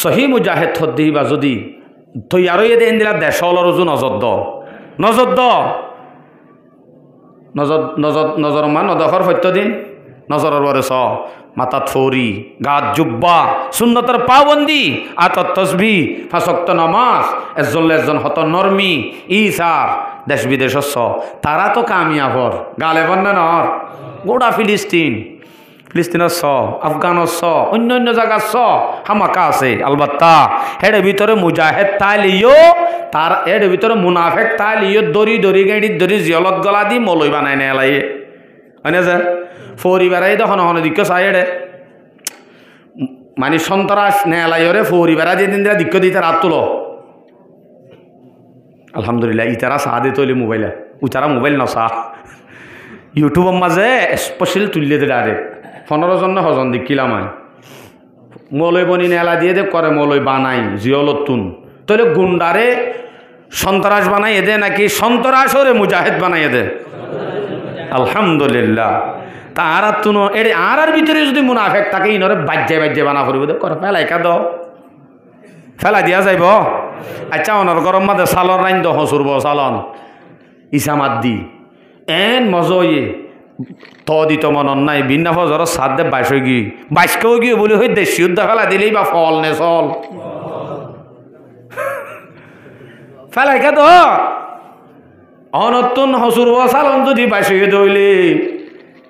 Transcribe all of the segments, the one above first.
সহি মুজাহিদ হদ্দি বা যদি তৈয়ার হয়ে দেন দিলা দেশলর ওজন নজর নজর মান নদখর সত্য দিন নজরের বরে চ মাথাত ফৌরি গাত জুব্বা সুন্নতর পাবন্দি আতত তসবি ফাঁসক্ত নামাজ এজন হত নরমি ইসার দেশ বিদেশ তারা তো কামিয়াবর গালে বন্যা নর গোটা ফিলিস্তিনের আফগানের অন্য জায়গার হামাকা আছে আলবাত্তা এর ভিতরে মুজাহেদ তাইলিও তার এর ভিতরে মুনাফেক তাইলিও দড়ি গাড়ির দড়ি জিয়লত গলা দি মলই বানাই নেয় হয় না যে ফৌরি বেড়াই তো হন দিক্ষ চাই এড়ে মানে সন্ত্রাস নেলাইরে ফৌরি বেড়া দিয়ে দিন দিলা দিক্ষ দিতে রাত তুলো আলহামদুলিল্লাহ ইতারা চাহ দে তৈলি মোবাইলে উতারা মোবাইল নচা ইউটিউবের মাঝে স্পেশাল তুললে দে ডাইরেক্ট 15 জন না হজন দেখিলাম আমি মলই বনি নেলা দিয়ে দে করে মলই বানাই জিয়লতুন তাহলে গুন্ডারে সন্ত্রাস বানাই দে নাকি সন্ত্রাসরে মুজাহিদ বানাই দে আলহামদুলিল্লাহ তার তুনো এর আর ভিতরে যদি মুনাফেক থাকে ইনরে বাজ্যে বানা করব দে করে ফেলাই কা দাও ফেলা দিয়া যাইব আচ্ছা ওনার গরম মাঝে সালন রাইন দ হসুরব সালন ইসামাত দি এন মজয়ে ত দিত মনন নাই বিনা ফজর সাত দে 22 গিয়ে বলে হই দেশি উদ্দা ফেলা দিলেই বা ফল নে চল ফেলাই কা তো অনতুন হসুরব সালন যদি 22 দইলে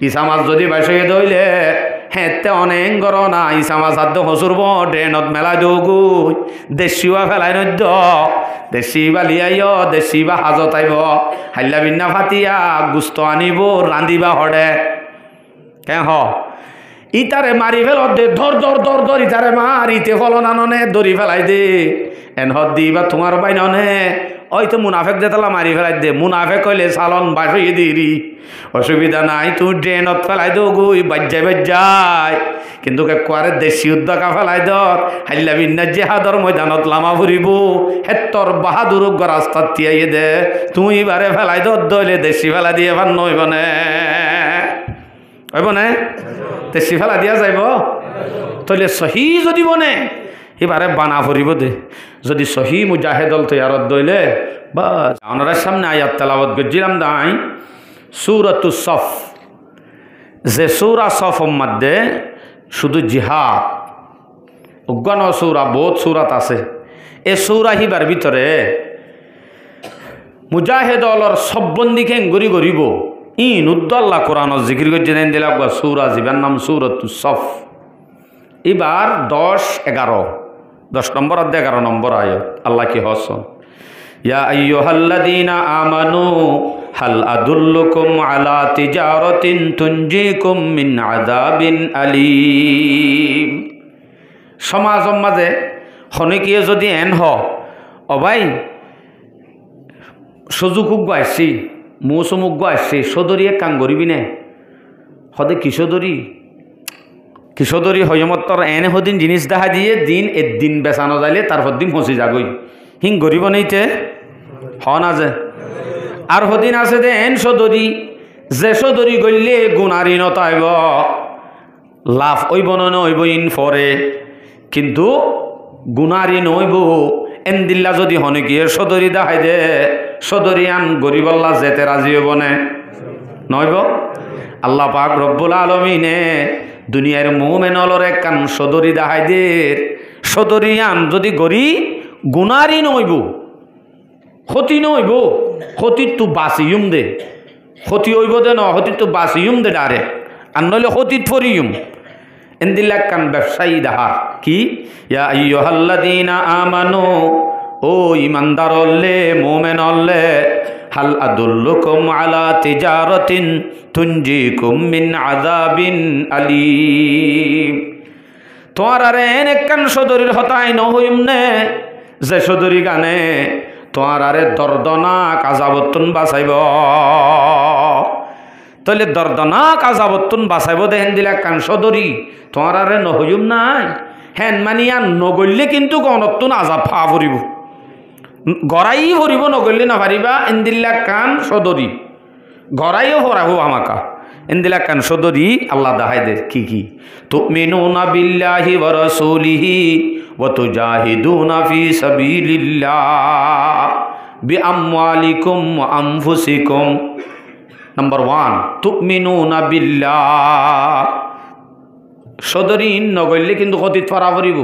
ইসামাজ যদি 22 দইলে হেতে অনেক গরনা ইসামাজ আদ হসুরব ড্রেনত মেলা দৌগু দেশিবা ফেলাই নদ্য দেশি বা লিয়াইও দেশি বা হাজত আইব হাইলা বিন্না ফাতিয়া গুস্ত আনিব রান্দিবা হড়ে কে ইতারে মারি ফেল দে ধর ইতারে মারিতে ফলন আননে দড়ি ফেলাই দে এন হদ্দি বা তোমার বাইননে ওই তো মুনাফেক যেতলা মারি ফেলাই দে মুনাফেক কইলে সালন 22 দিরি অসুবিধা নাই তুই ড্রেনত ফেলাই দো গুই বাজ্যায় কিন্তু কুয়ারে দেশি উদ্যোগা ফেলাই দর হাইলা বিন্না জেহাদর ময়দানত লামা ফুরিব হেত্তর বাহাদুর রাস্তাত তিয়াইয়ে দে তুই বারে ফেলাই দইলে দেশি ফেলা দিয়ে এবার নইব নে দেশি ফেলা দিয়া যাইব তইলে সহি যদি বনে এবারে বানা ফুরিব দে যদি সহি মুজাহিদল তৈয়ারত দইলে বাস ওনার সামনে আয়াত তেলাওয়াত গজিলাম দাই সূরাতুস সফ যে সূরা সফর মধ্যে শুধু জিহাদ অজ্ঞান সূরা বহুত সূরাত আছে এই সূরা হিবার ভিতরে মুজাহিদলর সববন্দিকে গরি গরিব ইন উদ্দাল্লাহ কোরআনত জিকির করতে দেন দিলাম সূরা জিবার নাম সূরাতুস সফ এবার 10 নম্বর অধ্যায় 11 নম্বর আয়াত আল্লাহ কি হসন ইয়া আইয়ুহাল্লাযীনা আমানু হাল আদুল্লুকুম আলা তিজারাতিন তুনজিকুম মিন আযাবিন আলীম সমাজৰ মাঝে হনিকিয়ে যদি এন হ ও ভাই সুজুকুক গাইছি মৌসুমুক গাইছি সদরিয়ে কাং গরিবি নে হদে কিশোরী হয়মত্তর এনে হদিন জিনিস দেখা দিয়ে দিন দিন বেচানো যাইলে তারপর দিন হসি যাগই হিং গরিব নেইতে হ না যে আর হদিন আছে দে এন সদরি যে সদরি গইলে গুণারি নতাইব লাভ ওইব নইব ইন ফরে কিন্তু গুণারি নইব এন দিল্লা যদি হনিকিয়ে সদরি দেখাই দে সদরি আন গরিবল্লা যেতে রাজি হব নে নইব আল্লাহ পাক রব্বুল আলামিনে দুনিয়ার মুমিনলর একখান সদরি দেখাই দে সদরিয়ান যদি গরি গুণারি নইব ক্ষতি নইব ক্ষতির তো বাঁচিম দে ক্ষতি হইব দে ন ক্ষতির তো বাঁচিম দে ডারে আর নইলে ক্ষতির ফরিম এন্দিল্লা একখান ব্যবসায়ী দেহা কি ইয়া আইয়ুহাল্লাযীনা আমানু ও ইমানদার হলে মুমিন হলে হাল আদুল্লুকুম আলা তিজারাতিন তুনজিকুম মিন আযাবিন আলীম তোমার আরে এন একখান সদরির হতাই নহইম নে যে সদরি গানে তোমার আরে দর্দনাক আযাবতুন বাঁচাইব তাহলে দর্দনাক আযাবতুন বাঁচাইব দেখেন দিলে একখান সদরি তোমার আরে নহইম নাই হেন মানিয়া নগল্লে কিন্তু গণতুন আযাব ফা ফুরিব গড়াই ভরিব নগল্লে না পারিবা এন্দিল্লা কান সদরি গড়াইও ভরাবো আমাকা এন্দিল্লা কান সদরি আল্লাহ দাহাই দে কি তুমিনুনা বিল্লাহি ওয়া রাসূলিহি ওয়া তুজাহিদুনা ফি সাবিলিল্লাহ বিআমওয়ালিকুম ওয়া আনফুসিকুম। নাম্বার 1 তুমিনুনা বিল্লাহ। সদরি নগরলে কিন্তু ক্ষতিত ফারা পড়িব,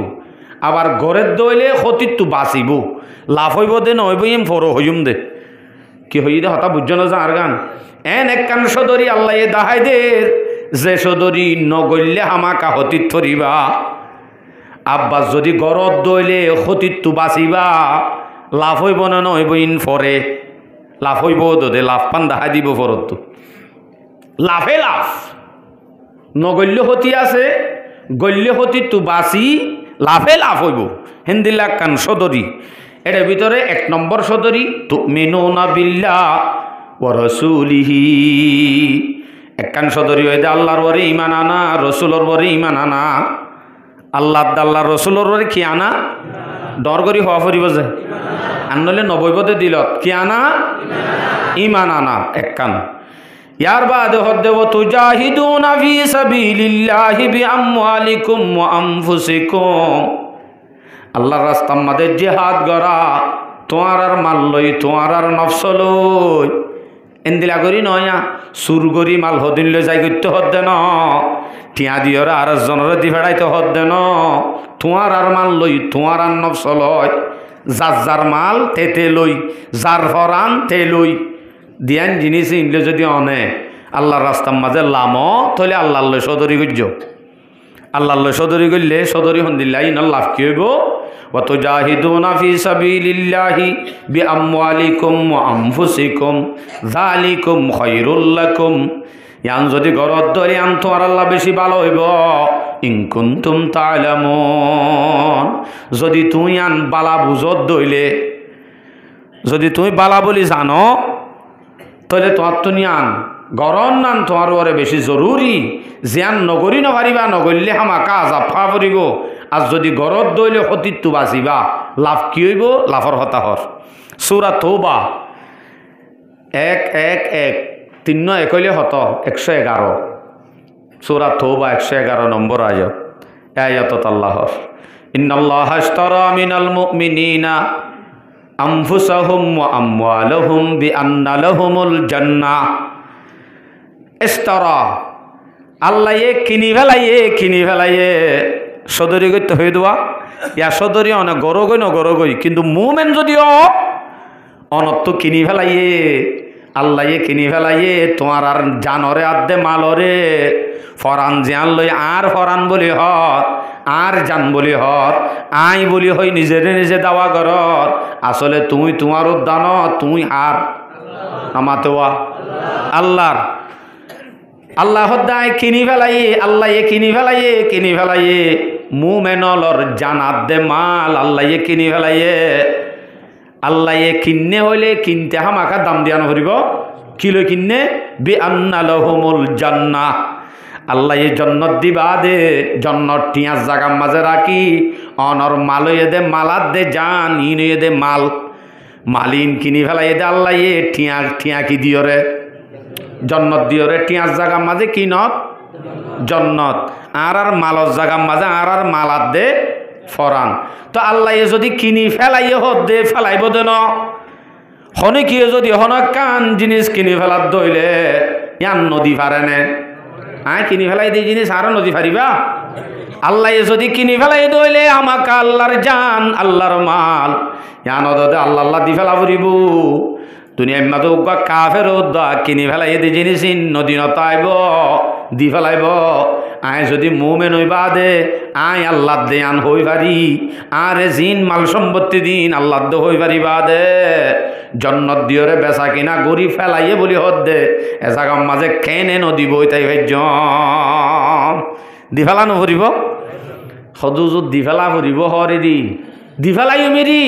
আবার ঘরের দইলে ক্ষতিত তো বাঁচিব, লাভ হইব দে নহইব এম ফর হইম দে কি হই দে হতা বুঝছ না আর গান এন এক কান সদরি আল্লাহ এ দাহাই দে যে সদরি নগরলে হামাকা ক্ষতিত ফরিবা, আব্বাস যদি ঘরত দইলে ক্ষতিত তো বাঁচিবা, লাভ হইব না নহইব ইন ফরে লাভ হইব দে লাভ পান দাহাই দিব ফরত তো লাভে লাভ। নগল্য হতি আছে গল্য হতি তু বাঁচি লাভে লাভ হইব হিন্দিল্লা কান সদরি। এটার ভিতরে 1 নম্বর সদরি তুমিনুনা বিল্লাহ ওয়া রাসূলিহি। একখান সদরি হইতে আল্লাহর ওরে ঈমান আনা, রসুলের ওরে ঈমান আনা। আল্লাহ রসুলের ওরে কি আনা ডর করি হওয়া ফুরিব যে আনলে নবৈবতে দিলত কি আনা ঈমান আনা একখান। ইয়ার বাদে হদ্দে ওয়া তুজাহিদুনা ফি সাবিলিল্লাহি বিআমওয়ালিকুম ওয়া আনফুসিকুম। আল্লাহর রাস্তার মধ্যে জিহাদ করা, তোমার আর মাল লই তোমার আর নফস লই এন্দিলা করি নয়া সুর করি মাল হদিন লই যাই করতে হদ্দে ন টিয়া দিয়র আর জনের দি ফেড়াইতে হদ্দে ন তোমার আর মাল লই তোমার আর নফস লয় যার যার মাল তেতে লই যার ফরান তে লই দিয়ান জিনিস ইনলে যদি অনে আল্লাহর রাস্তার মাঝে লাম তাহলে আল্লাহ সদরি গুজ আল্লাহ সদরি করলে সদরি হন্দিল্লাহ ইন লাভ কি হইব ওয়া তুজাহিদুনা ফি সাবিলিল্লাহি বিআমওয়ালিকুম ওয়া আনফুসিকুম যালিকুম খায়রুল লাকুম। ইয়ান যদি ঘরত ধরে আন তোমার আল্লাহ বেশি ভালো হইব ইন কুনতুম তা'লামুন। যদি তুই আন বালা বুঝত দইলে যদি তুমি বালা বলি জানো তাহলে তোমার তো নিয়ান গরম নান তোমার ওরে বেশি জরুরি জিয়ান নগরী নপারিবা নগরলে হামাকা আজাব ফা পড়িব। আর যদি ঘরত দইলে সতীত্ব বাঁচিবা লাভ কি হইব লাভর হতাহর। সূরা তওবা 1:1 হইলে হত 111 সূরা তওবা 111 নম্বর আয়াত। আয়াতত আল্লাহর ইন্নাল্লাহা আশতারা মিনাল মুমিনিনা আনফুসাহুম ওয়া আমওয়ালাহুম বিআন্না লাহুমুল জান্নাহ। ইশতারা আল্লাহ কিনি ফেলাইয়ে সদরি করতে হয়ে দেওয়া ইয়া সদরি অনেক গরগই নগরগই কিন্তু মুমেন যদিও অনত্ব কিনি ফেলাইয়ে আল্লাহ কিনি ফেলাইয়ে তোমার আর জানরে আদে মালরে ফরান জিয়ান লই আর ফরান বলি হর আর জান বলি হর আই বলি হই নিজে দাওয়া করর আসলে তুমি তোমার উদ্যান তুমি আর আমাতোয়া আল্লাহর আল্লাহ দায় কিনি ফেলাইয়ে আল্লাহ কিনি ফেলাইয়ে মুমেনলর জানাত দে মাল আল্লাহ কিনি ফেলাইয়ে আল্লাহ কিন্নে হইলে কিনতে হামাকা দাম দিয়ানো করিব কিলো কিন্নে বিআন্না লাহুমুল জান্নাহ। আল্লাহ জন্নত দিবা দে জন্নত টিয়ার জাগার মাঝে রাখি অনর মালয়ে দে মালাত দে জান ইনয়ে দে মাল মালিন কিনি ফেলাইয়ে দে আল্লাহ টিয়া কি দিও রে জন্নত দিও রে টিয়ার জাগার মাঝে কিনত জন্নত আর মালর জাগার মাঝে আর মালাত দে ফরান। তো আল্লাহ যদি কিনি ফেলাইয়ে হত দে ফেলাইব দে ন হনে কি যদি হন কান জিনিস কিনি ফেলার দইলে ইয়ান নদী পারে নে কিনি ফেলাই দিয়ে জিনিস আর নদী পারিবা আল্লাহ যদি কিনি ফেলাই দইলে আমাকে আল্লাহর জান আল্লাহর মাল ইয়ান দে আল্লাহ দি ফেলা ফুরিব দুনিয়ার মাঝে উগা কাফের উদ্দা কিনি ফেলাই দিয়ে জিনিস নদী নতাইব দি ফেলাইব আয় যদি মুমেন হইবা দে আয় আল্লাহ দে আন হই পারি আরে জিন মাল সম্পত্তি দিন আল্লাহ দে হই পারিবা দে জন্নত দিয়রে বেচা কিনা গড়ি ফেলাইয়ে বলি হত দে এ জাগার মাঝে কেনে নদী বই তাই ভাজ্য দি ফেলা নভরিব সদুজুত দি ফেলা ভরিব হরে দি ফেলাই মেরি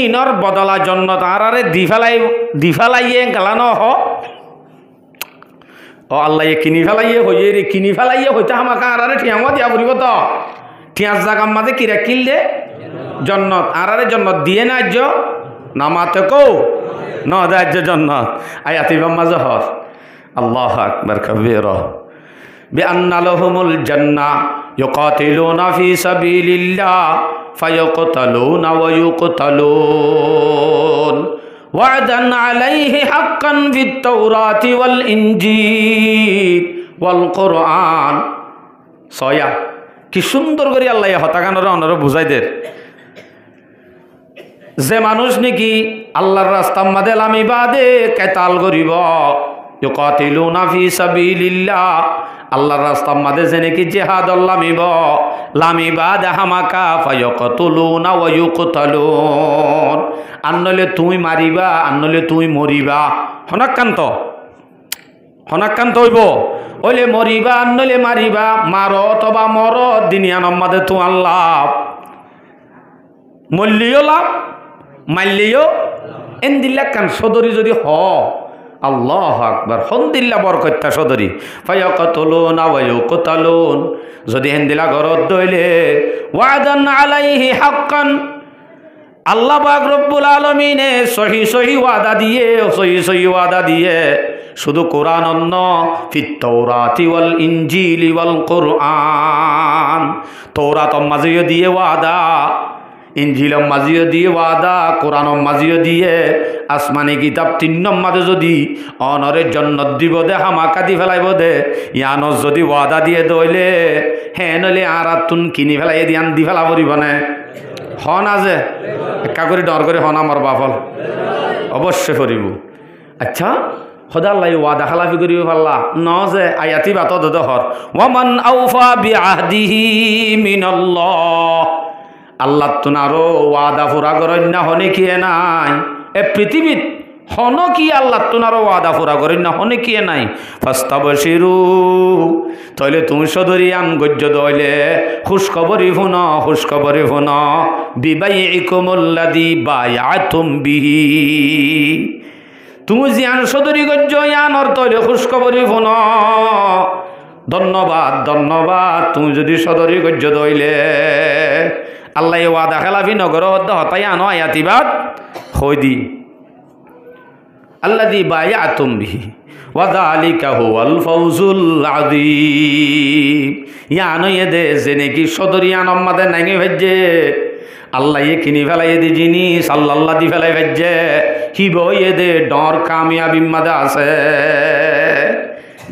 ইনর বদলা জন্নত আরে দি ফেলাইয়ে গেলানো হ ও আল্লাহ কিনি ফেলাইয়ে হইয়ে রে কিনি ফেলাইয়ে হইতে আমাকে আরে ঠিয়ামা দিয়া ফুরিব তো ঠিয়ার জাগার মাঝে কিরা কিনলে জন্নত আরে জন্নত দিয়ে না আজ্য নামাতে কৌ ন দাজ্য জন্নত আয়াতিবাম মাঝে হর আল্লাহু আকবার কবীরা বিআন্না লাহুমুল জান্নাহ يقاتلون في سبيل الله فيقتلون ويقتلون وعدا عليه حقا في التوراة والإنجيل والقرآن সয়া কি সুন্দর করে আল্লাহ হতাকানোর অনর বুঝাই দের যে মানুষ নাকি আল্লাহর রাস্তার মাঝে লামিবাদে কেতাল করিব ইউকাতিলুনা ফি সাবিলিল্লাহ আল্লাহর রাস্তার মাঝে যে নাকি জিহাদ লামিব লামিবাদ হামাকা ফায়াকতুলুনা ওয়া ইউকতালুন আনলে তুমি মারিবা আনলে তুমি মরিবা হনাক্কান্ত হইব ওলে মরিবা আনলে মারিবা মারো অথবা মর দুনিয়ার মাঝে তো আল্লাহ মল্লিও লাভ মাল্লিও এন্দিল্লা কান সদরি যদি হ আল্লাহ আকবার হন্দিল্লা বরকত্যা সদরি ফায়াকতুলুনা ওয়া ইউকতালুন যদি হেন্দিলা ঘরত দইলে ওয়াদান আলাইহি হাক্কান আল্লাহ পাক রব্বুল আলামিনে সহি ওয়াদা দিয়ে শুধু কোরআন অন্য ফিত তাওরাতি ওয়াল ইনজিলি ওয়াল কুরআন তাওরাত মাজিও দিয়ে ওয়াদা ইনজিলম মাজিও দিয়ে ওয়াদা কোরআনম মাজিও দিয়ে আসমানি কিতাব 3 নম্বরে যদি অনরের জন্নত দিব দে হামাকা দি ফেলাইব দে ইয়ানস যদি ওয়াদা দিয়ে দইলে হ্যাঁ নইলে আর তুন কিনি ফেলাই দিয়ান দি ফেলা পড়িব না হন আজে একা করে ডর করে হন আমার বাফল অবশ্যই করিব আচ্ছা খোদা আল্লাহ ওয়াদা খালাফি করিব পারলা ন যে আয়াতি বাত দহর ওয়ামান আউফা বিআহদিহি মিনাল্লাহ আল্লাহ তুনারো ওয়াদা পুরা করেন না হনে কি নাই এ পৃথিবীত হন কি আল্লাহ তুনারো ওয়াদা পুরা করেন না হনে কি নাই ফাস্তাবশিরু তাইলে তুমি সদরিয়ান গজ্জ দইলে খুশখবরি ফুন বিবাইকুমুল্লাযী বায়াতুম বিহি তুমি জিয়ান সদরি গজ্জ ইয়ানর তইলে খুশখবরি ফুন ধন্যবাদ তুমি যদি সদরি গজ্জ দইলে আল্লাহ ওয়াদা খেলাফি নগর হতাই আনো আয়াতিবাদ হই দি আল্লাযী বায়াতুম বিহি ওয়া যালিকা হুয়াল ফাউজুল আযীম ইয়ানো এদে যে নাকি সদরিয়ান আমাদের নাঙে ভেজে আল্লাহ কিনি ফেলাই দি জিনিস আল্লাহ দি ফেলাই ভেজে হিব এদে ডর কামিয়াবি মাদে আছে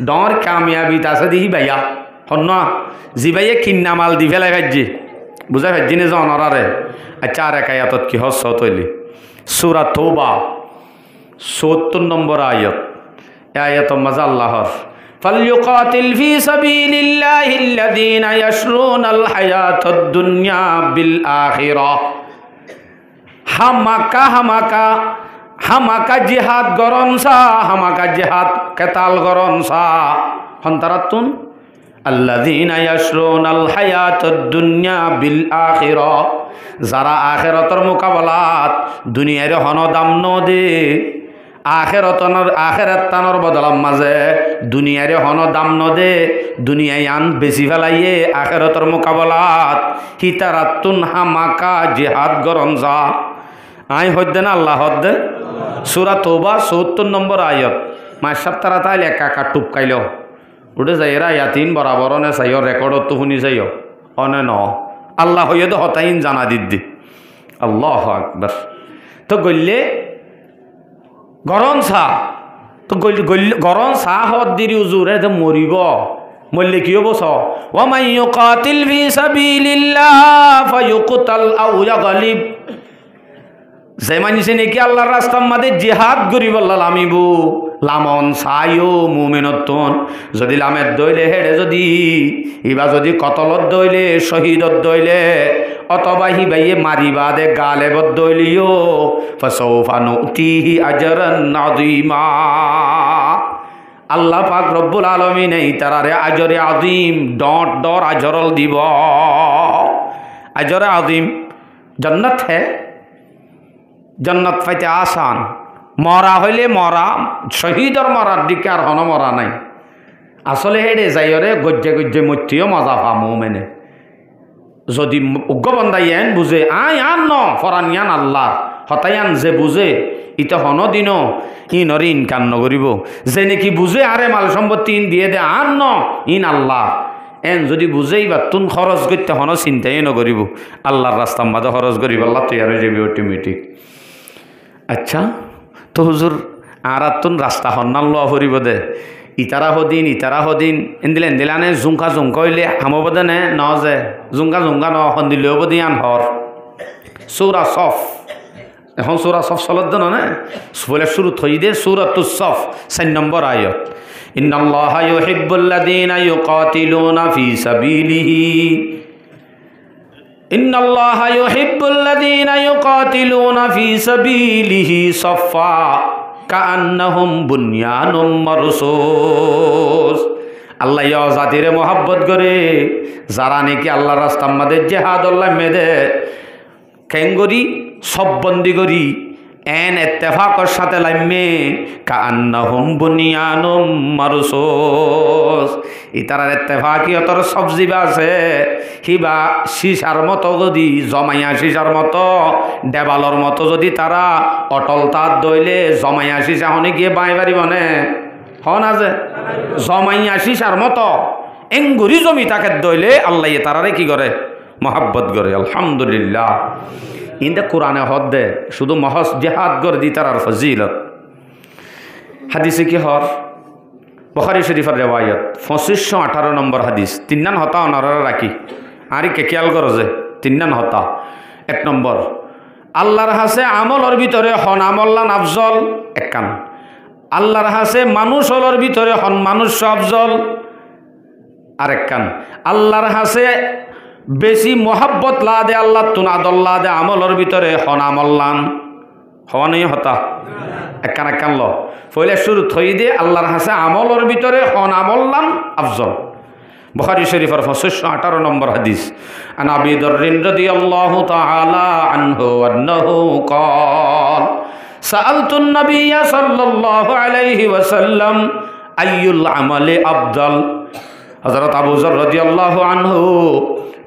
ডর কামিয়াবি আছে দিহি ভাইয়া হন জি ভাইয়ে কিন্না মাল দি ফেলাই ভেজে বুঝা ভেজি নে জনরারে আচ্ছা আর এক আয়াতত কি হস তৈলি সূরা তওবা ৭০ নম্বর আয়াত এই আয়াত মজা আল্লাহর ফালইউকাতিল ফি সাবিলিল্লাহিল্লাযীনা ইয়াশরুনাল হায়াতাদ দুনিয়া বিল আখিরাহ হামাকা জিহাদ গরনসা হামাকা জিহাদ কেতাল গরনসা হন্তারাতুন আল্লাযীনা ইয়াশরুনাল হায়াতাদ দুনিয়া বিল আখিরাহ যারা আখিরাতের মোকাবেলাত দুনিয়ার হন দাম ন দে আখিরাত তানোর বদলাম মাঝে দুনিয়ার হন দাম ন দে দুনিয়ায় আন বেশি ফেলাইয়ে আখিরাতের মোকাবেলাত হিতারাতুন হামাকা জিহাদ গরন যা আই হদ্দে না আল্লাহ হদ্দে সূরা তওবা ৭০ নম্বর আয়াত মাস সপ্তাহ তাইলে একা টুপকাইল উঠে যাই এরা ইয়াতিন বরাবর নে চাইও রেকর্ডত তো শুনি চাইও অনে ন আল্লাহ হইয়ে তো হতাইন জানা দিদি আল্লাহ আকবার তো গল্লে গরম চাহ তো গরম চাহ হত দিরি উজুরে তো মরিব মরলে কি হব ওয়া মান ইউকাতিল ফি সাবিলিল্লাহ ফায়ুকতাল আও ইয়াগলিব যে মানুষে নাকি আল্লাহর রাস্তার মাঝে জিহাদ করিব লামিবু লামন চাইও মুমিনতন যদি লামের দইলে হেরে যদি ইবা যদি কতলত দইলে শহীদত দইলে অথবা হিবাইয়ে মারিবা দে গালেবত দইলিও ফাসাউফা নুতিহি আজরান আযীমা আল্লাহ পাক রব্বুল আলামিন এই তারারে আজরে আযীম ডর আজরল দিব আজরে আযীম জান্নাত হে জান্নাত পাইতে আসান মরা হইলে মরা শহীদর মরার দিকে আর হন মরা নাই আসলে হেডে যাইরে গজ্জে মত্যিও মজা পামো মেনে যদি উগ্রবন্দাই এন বুঝে আন ন ফরান ইয়ান আল্লাহ হতায়ান যে বুঝে ইটা হন দিন ইনরে ইনকাম নকরিব যে নাকি বুঝে আরে মাল সম্পত্তি ইন দিয়ে দে আন ন ইন আল্লাহ এন যদি বুঝেই বা তুন খরচ করতে হন চিন্তাই নকরিব আল্লাহর রাস্তার মাঝে খরচ করিব আল্লাহ তৈয়ার হয়ে যাবি অটোমেটিক। আচ্ছা তো হুজুর আর তুন রাস্তা হন্নান লোয়া ফুরিব দে ইতারা হদিন এন্দিলানে জুংকা হইলে হামব দে নে ন যে জুংকা ন সন্দিলেও বদি আন হর সৌরা সফ এখন সৌরা সফ চলত দেন না বলে শুরু থই দে সূরাতু সফ 4 নম্বর আয়াত ইন্নাল্লাহা ইউহিব্বুল্লাযীনা ইউকাতিলুনা ফি সাবিলিহি ইন্নাল্লাহা ইউহিব্বুল্লাযীনা ইউকাতিলুনা ফি সাবিলিহি সাফফা কাআন্নাহুম বুনয়ানুম মারসুস। আল্লাহ ইয়া জাতিরে মোহাব্বত করে যারা নাকি আল্লাহর রাস্তার মধ্যে জিহাদ আল্লাহ মেদে কেঙ্গরি সব বন্দি করি এন ইত্তেফাকর সাথে লাইমে কাআন্নাহুম বুনয়ানুম মারসুস। ইতারার ইত্তেফাকিয়তর সবজিবা আছে হিবা শিশার মতো যদি জমাইয়া শিশার মতো দেবালর মতো যদি তারা অটল তার দইলে জমাইয়া শিশা হনে গিয়ে বাঁই পারিব নে হন আছে জমাইয়া শিশার মতো এঙ্গুরি জমি তাকে দইলে আল্লাহ তারারে কি করে মহাব্বত করে। আলহামদুলিল্লাহ ইন্দে কোরআনে হদ দে শুধু মহস জেহাদ করে দি তার ফজিলত হাদিসে কি হর বুখারী শরীফের রেওয়ায়ত 2518 নম্বর হাদিস 3 হতা অনারা রাখি আরে কে খেয়াল করো যে 3 হতা। 1 নম্বর আল্লাহর হাসে আমলর ভিতরে হন আমল্লান আফজল একান আল্লাহর হাসে মানুষ হলর ভিতরে হন মানুষ আফজল আরেক কান আল্লাহর হাসে বেশি মোহাব্বত লা দে আল্লাহ তুনাদল্লা দে আমলর ভিতরে হন আমল্লান হওয়া নেই হতা একান ল ফলে শুরু থই দে আল্লাহর হাসে আমলর ভিতরে হন আমল্লান আফজল। বুখারী শরীফের 518 নম্বর হাদিস আন আবি দররিন রাদিয়াল্লাহু তাআলা আনহু আন্নাহু ক্বাল সাআলতুন নাবিয়্যা সাল্লাল্লাহু আলাইহি ওয়াসাল্লাম আইয়ুল আমালি আফদল। হযরত আবু যর রাদিয়াল্লাহু আনহু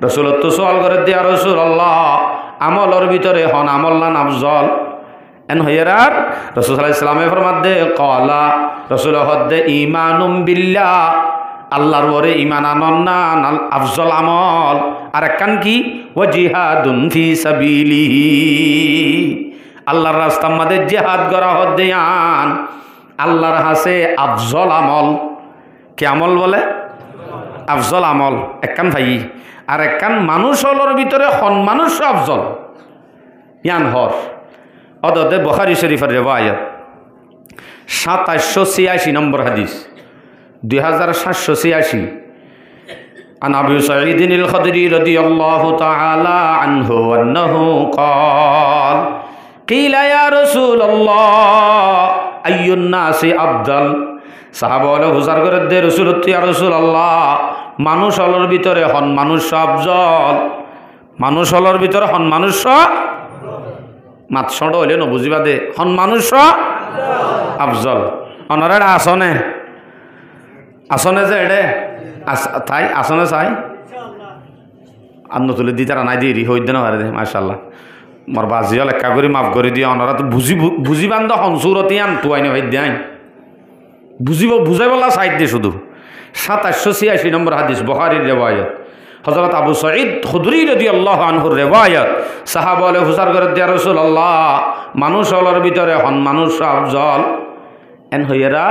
রাসূলত তো সওয়াল করে দিয়া রাসূলুল্লাহ আমলর ভিতরে হন আমল্লান আফজল এন হইরার রাসূল সাল্লাল্লাহু আলাইহি ওয়াসাল্লামে ফরমাদে ক্বালা রাসূল হদ্দে ঈমানুম বিল্লাহ আল্লাহর ওরে ঈমান আনন না আফজল আমল আর একখান কি ওয়া জিহাদুন ফি সাবিলিহি আল্লাহর রাস্তার মধ্যে জিহাদ করা হদ্দে আন আল্লাহর হাসে আফজল আমল কি আমল বলে আফজল আমল একখান ভাই আর একখান মানুষ হলর ভিতরে হন মানুষ আফজল ইয়ান হর অদদে বুখারী শরীফের রিওয়ায়াত 2786 নম্বর হাদিস 2786 عن أبي سعيد الخدري رضي الله تعالى عنه أنه قال قيل يا رسول الله أي الناس أفضل সাহাবা বলে হুজার করে দে রাসূল ইয়া রাসূলুল্লাহ মানুষ হলর ভিতরে হন মানুষ আফজল মানুষ হলর ভিতরে হন মানুষ মাত ছড় হইলে ন বুঝিবা দে হন মানুষ আফজল অনরা আসনে আসনে যে এডে তাই আসনে চাই আর নতুলে দি তারা নাই দিয়ে হই দেন হারে দে মাশাআল্লাহ মোর বাজিও লেখা করে মাফ করে দিয়ে অনরা তো বুঝিবান তো হনসুরতি আন তুয়াইনে ভাই দেয় বুঝাই বলা সাইড দিয়ে শুধু 2786 নম্বর হাদিস বুখারীর রিওয়ায়াত হযরত আবু সাঈদ খুদরী রাদিয়াল্লাহু আনহুর রিওয়ায়াত সাহাবা বলে হুজুর করে দিয়া রাসূলুল্লাহ মানুষ হলর ভিতরে হন মানুষ আফজল এন হইরা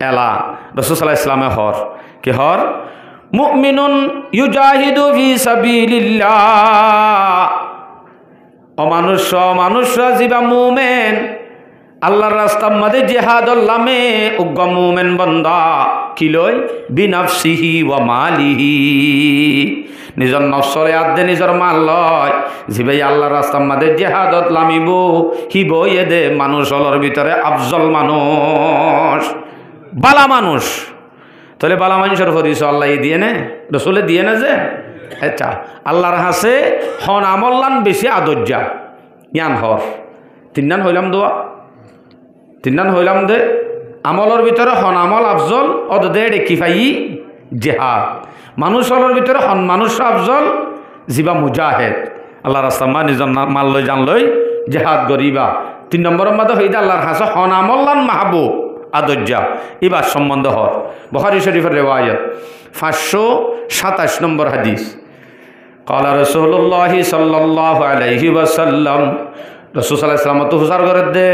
এলা রাসূল সাল্লাল্লাহু আলাইহি ওয়াসাল্লামে হর কি হর মুমিনুন ইউজাহিদু ফি সাবিলিল্লাহ অমানুষরা জিবা মুমিন আল্লাহর রাস্তার মধ্যে জিহাদুল লামে উগ্র মুমিন বান্দা কি লয় বিনাফসিহি ওয়া মালিহি নিজের নফসরে আদে নিজের মাল লয় জিবাই আল্লাহর রাস্তার মধ্যে জিহাদত লামিব হিব এদে মানুষ হলর ভিতরে আফজল মানুষ বালা মানুষ তাহলে বালা মানুষের হরিস আল্লাহ দিয়ে নে রসুলে দিয়ে না যে আচ্ছা আল্লাহর হাসে হন আমল্লান বেশি আদর্যা ইয়ান হর তিন হইলাম দোয়া 3 হইলাম দে আমলর ভিতরে হন আমল আফজল অদ দে কি পাই জিহাদ মানুষ হলর ভিতরে হন মানুষ আফজল জিবা মুজাহিদ আল্লাহ রাস্তা মা নিজর মাল লই জান লই জিহাদ গরিবা 3 নম্বরের মধ্যে হইদা আল্লাহর হাসে হন আমল্লান মাহবুব আদজ্জা ইবার সম্বন্ধ হর বুখারী শরীফের রিওয়ায়াত 527 নম্বর হাদিস قال رسول الله صلى الله عليه وسلم রাসূল সাল্লাল্লাহু আলাইহি ওয়াসাল্লাম তো হুজার করে দে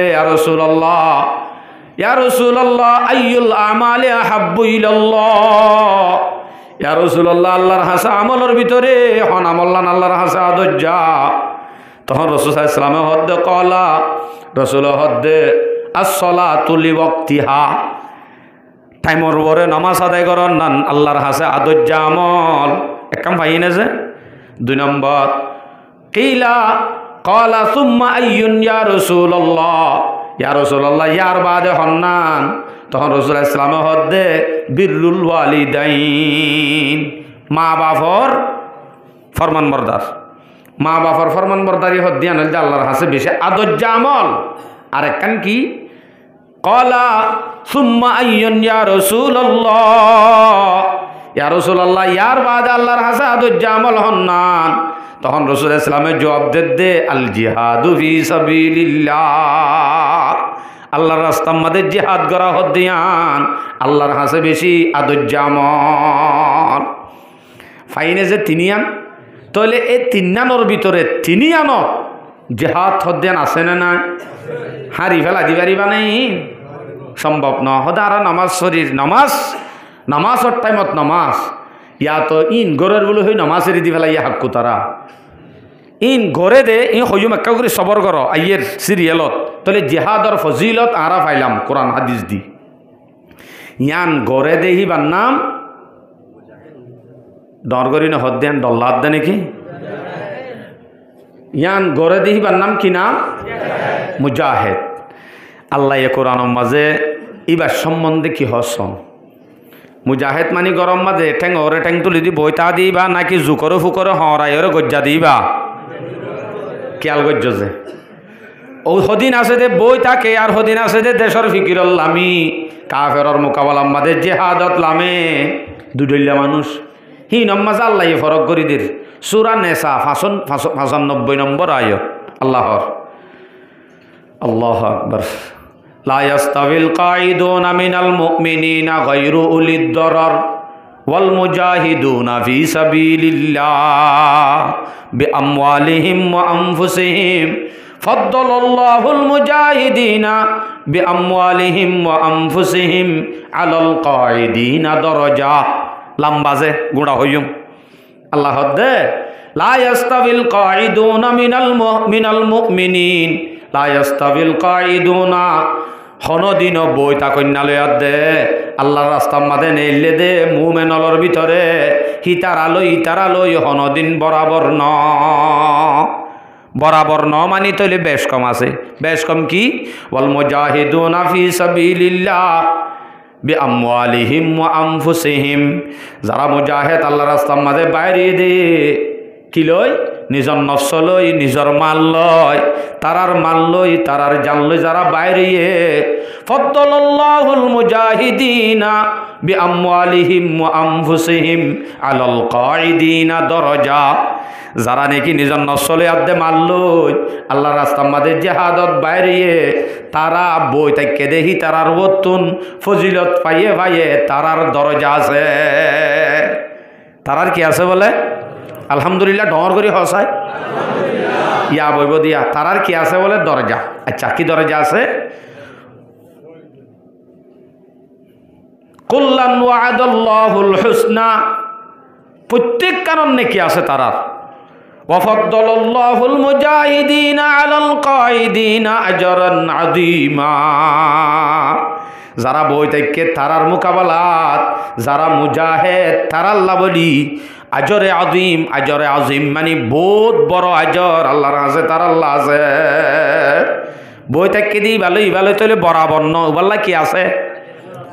ইয়া রাসূলুল্লাহ আইয়ুল আমালি আহাব্বু ইলাল্লাহ ইয়া রাসূলুল্লাহ আল্লাহর হাসা আমলের ভিতরে হন আমল্লান আল্লাহর হাসা আদজ্জা তখন রাসূল সাল্লাল্লাহু আলাইহি ওয়াসাল্লাম হদ্দে কলা রাসূল হদ্দে as-salatu li waqtiha টাইমর পরে নামাজ আদায় করন নান আল্লাহর হাসে আদজ্জা আমল একদম ভাইনে যে 2 নম্বর কিলা ক্বালা সুম্মা আইয়ুন ইয়া রাসূলুল্লাহ ইয়ার বাদে হন্নান তখন রাসূল ইসলাম হদ্দে বিররুল ওয়ালিদাইন মা বাবার ফরমানবরদার মা বাবার ফরমানবরদারি হদ্দিয়ান হল আল্লাহর হাসে বেশি আদজ্জা আমল আর একখান কি ক্বালা সুম্মা আইয়ুন ইয়া রাসূলুল্লাহ ইয়ার বাদে আল্লাহর হাসে আদজ্জা আমল হন্নান তখন রাসূল ইসলামের জবাব দে আল জিহাদু ফি সাবিলিল্লাহ আল্লাহর রাস্তার মধ্যে জিহাদ করা হদ্দিয়ান আল্লাহর হাসে বেশি আদজ্জা আমল ফাইনে যে তিনিয়ান তাহলে এই তিনানোর ভিতরে তিনিয়ানো জিহাদ হদ্দিয়ান আছে না না হারি ফেলা দিবারিবা নেই সম্ভব ন হদারা নামাজ শরীর নামাজর টাইমত নামাজ ইয়া তো ইন গরের বলে হই নামাজের দি ফেলা ইয়া হাক্কু তারা ইন গরে দে ই হইম একা করে সবর কর আইয়ের সিরিয়ালত তাহলে জিহাদর ফজিলত আরা পাইলাম কোরআন হাদিস দি ইয়ান গরে দে হিবার নাম ডরগরি না হদ্দেন ডল্লাদ দে নাকি ইয়ান গরে দে হিবার নাম কি নাম মুজাহিদ আল্লাহ এ কোরআনের মাঝে ইবার সম্বন্ধে কি হসম মুজাহিদ মানি গরম মাঝে ঠেং ওরে ঠেং তুলি দি বইতা দিবা নাকি জুকরে ফুকরে হরাইরে গজ্জা দিবা খেয়াল গজ্জ যে ও হদিন আছে দে বই থাকে আর হদিন আছে দে দেশের ফিকিরল লামি কাফেরর মোকাবেলার মাঝে জেহাদত লামে দুডইলা মানুষ হি নমাজ আল্লাহ ফরক করি দের সূরা নেসা 95 নম্বর আয়াত আল্লাহর আল্লাহু আকবার লা ইয়াস্তাবিল কাঈদুনা মিনাল মুমিনিনা গায়রু উলিদ দারার ওয়াল মুজাহিদুনা ফি সাবিলিল্লাহ বিআমওয়ালিহিম ওয়া আনফুসিহিম ফাদ্দালাল্লাহুল মুজাহিদিনা বিআমওয়ালিহিম ওয়া আনফুসিহিম আলাল কাঈদিনা দারাজা লাম্বাজে গুড়া হইম আল্লাহ দে লা ইয়াস্তাবিল কাঈদুনা মিনাল মুমিনিন লা ইয়াস্তাবিল কাঈদুনা হনদিন বই তা কন্যালয় দে আল্লাহর রাস্তার মাঝে নেইলে দে মুমেনলর ভিতরে হিতারালই হনদিন বরাবর ন মানি তৈলে বেশ কম আছে বেশ কম কি ওয়াল মুজাহিদুনা ফি সাবিলিল্লাহ বিআমওয়ালিহিম ওয়া আনফুসিহিম যারা মুজাহিদ আল্লাহর রাস্তার মাঝে বাইরে দে কি লয় নিজর নফস লই নিজর মাল লয় তারার মাল লই তারার জান লই যারা বাইরে ফাদ্দালাল্লাহুল মুজাহিদিনা বিআমওয়ালিহিম ওয়া আনফুসিহিম আলাল কাঈদিনা দরজা যারা নাকি নিজর নফস লই আদে মাল লই আল্লাহর রাস্তার মাঝে জিহাদত বাইরে তারা বই তাকে দেহি তারার বতুন ফজিলত পাইয়ে তারার দরজা আছে তারার কি আছে বলে আলহামদুলিল্লাহ ডর করি হসায় ইয়া বইব দিয়া তারার কি আছে বলে দরজা আচ্ছা কি দরজা আছে কুল্লান ওয়া'দাল্লাহুল হুসনা প্রত্যেক কারণ নাকি আছে তারার ওয়াফাদ্দালাল্লাহুল মুজাহিদিনা আলাল কাঈদিনা আজরান আযীমা যারা বই থেকে তারার মোকাবেলাত যারা মুজাহিদ তারা আল্লাহ বলি আজরে আজিম মানে বহুত বড় আজর আল্লাহর আছে তার আল্লাহ আছে বই থেকে দি ভালোই তৈলে বরাবর নল্লা কি আছে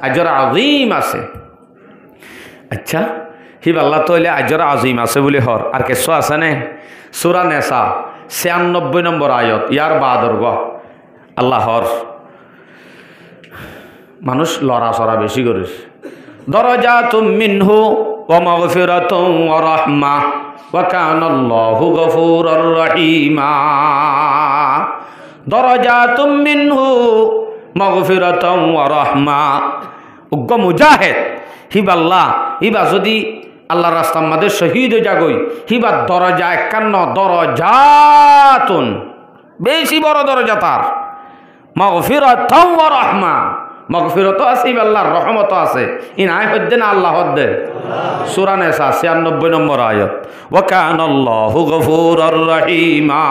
আজর আজিম আছে আচ্ছা হিব আল্লাহ তৈলে আজর আজিম আছে বলে হর আর কেসো আছে নে সূরা নেসা 96 নম্বর আয়াত ইয়ার বাদর গ আল্লাহর মানুষ লড়াচড়া বেশি করিস দরজাতুম মিনহু ওয়া মাগফিরাতুন ওয়া রাহমা ওয়া কানাল্লাহু গফুরুর রহিমা দরজাতুম মিনহু মাগফিরাতাও ওয়া রাহমা। উগ্র মুজাহিদ হিবাল্লাহ হিবা যদি আল্লাহর রাস্তার মধ্যে শহীদ হয়ে যাগই হিবার দরজা 51 দরজাতুন, বেশি বড় দরজা তার। মাগফিরাতাও ওয়া রাহমা, মাগফিরাত আছে আল্লাহর রহমত আছে। ইনায় হদ্দে না আল্লাহ হদ্দে। সূরা নিসা 96 নম্বর আয়াত। ওয়া কানাল্লাহু গফুরুর রহিমা।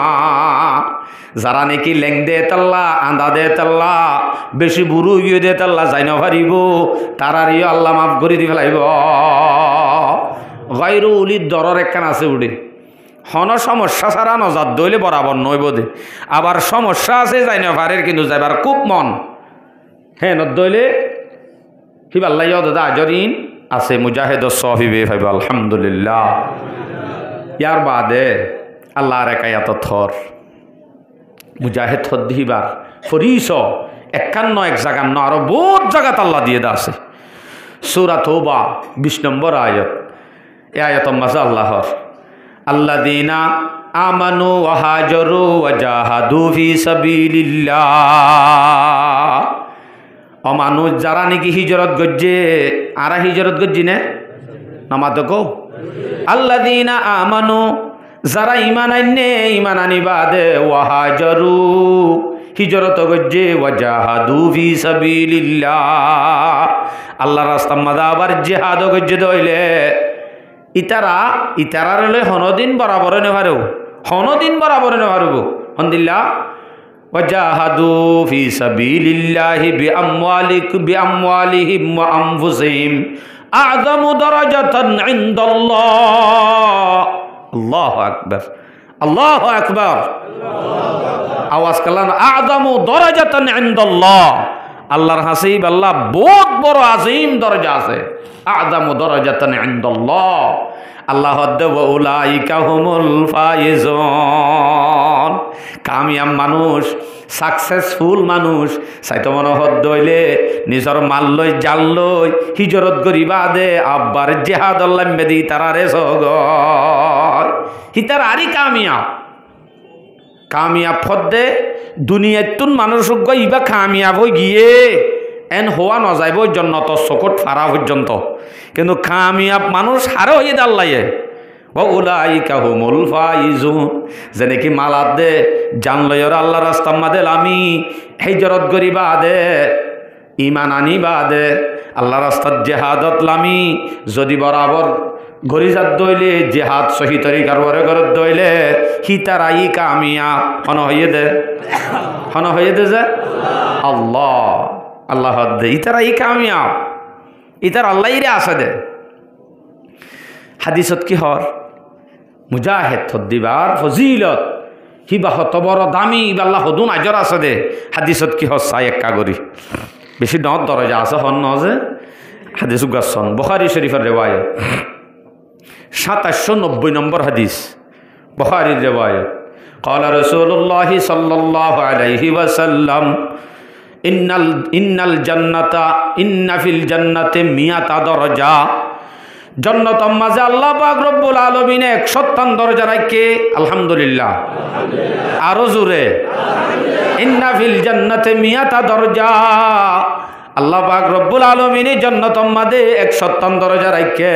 যারা নাকি লেং দে তাল্লা আন্দা দে তাল্লা বেশি বুড়ু ইয়ে দে তাল্লা যাই না পারিব তারারিও আল্লাহ মাফ করে দি ফেলাইব। গায়রু উলিদ দরর একখান আছে উঠে হন সমস্যা ছাড়া নজাত দইলে বরাবর নইব দে। আবার সমস্যা আছে যাই না পারের কিন্তু যাইবার খুব মন হ্যাঁ নদইলে হিবাল্লাই দাদা আজরিন আছে মুজাহিদ সহিবে ভাইব আলহামদুলিল্লাহ। ইয়ার বাদে আল্লাহর একায়াত থর মুজাহিদ থদ্দিবার ফরিস 51 এক জায়গা ন আরো বহুত জায়গাত আল্লাহ দিয়ে দা আছে। সূরা তওবা 20 নম্বর আয়াত। এই আয়াত মাঝে আল্লাহর আল্লাযীনা আমানু ওয়া হাজারু ওয়া জাহাদু ফি সাবিলিল্লাহ। ও মানুষ যারা নাকি হিজরত গজ্জে আরা হিজরত গজ্জি নে নামাজ কো আল্লাযীনা আমানু যারা ঈমান আননে ঈমান আনিবাদে ওয়া হাজারু হিজরত গজ্জে ওয়া জাহাদু ফি সাবিলিল্লাহ আল্লাহর রাস্তার মধ্যে আবার জিহাদ গজ্জে দইলে ইতারার হলে হনদিন বরাবর নে পারো হনদিন বরাবর নে পারবো হন্দিল্লাহ। وجاهدوا في سبيل الله بأموالهم وأنفسهم أعظم درجة عند الله. الله أكبر الله أكبر আওয়াজ করলাম أعظم درجة عند الله। আল্লাহর হাসিব আল্লাহ বহুত বড় আজিম দরজা আছে। أعظم درجة عند الله আল্লাহ উলাইকা হুমুল ফাইজুন। কামিয়াব মানুষ সাকসেসফুল মানুষ চাইতো মনে হদ হইলে নিজের মাল লই জাল লই হিজরত করিবা দে আব্বার জেহাদ আল্লাহ মেদি তারারে সগ হিতার আরি কামিয়াব ফদ্দে দুনিয়াতুন মানুষ ইবা কামিয়াব হয়ে গিয়ে এন হওয়া নযাইব জন্নত চকুত ফারা পর্যন্ত, কিন্তু কামিয়াব মানুষ হারে হয়ে দাল্লাইয়ে উলাইকা হুমুল ফাইজুন। যেনেকি মালাত দে জানলয়র আল্লাহ রাস্তার মাদে আমি হিজরত করিবা দে ইমান আনিবা দে আল্লাহ রাস্তার জেহাদত লামি যদি বরাবর গরিজাত দইলে জেহাদ সহি তরিকার ওরে ঘরত দইলে হিতারাই কামিয়াব হন হয়ে দে যে আল্লাহ আল্লাহ দে ইতারাই কামিয়াব ইতার আল্লাহ রে আসে দে। হাদিসত কি হর মুজাহিদ থদ্দিবার ফজিলত হিবা হত বড় দামি আল্লাহ হদুন আজর আছে দে। হাদিসত কি হর চাই এক কাগরি বেশি দর দরজা আছে হন ন যে হাদিস গাছন বুখারী শরীফের রেওয়ায়ত 2790 নম্বর হাদিস বুখারীর রেওয়ায়ত। قال رسول الله صلى الله عليه وسلم ইন্নাল জান্নাতা ইন্না ফিল জান্নাতে মিয়াতা দরজা। জান্নাতের মাঝে আল্লাহ পাক রব্বুল আলামিন 157 দরজা রাখে। আলহামদুলিল্লাহ আরো জোরে ইন্না ফিল জান্নাতে মিয়াতা দরজা। আল্লাহ পাক রব্বুল আলামিন জান্নাতের মাঝে 157 দরজা রাখে।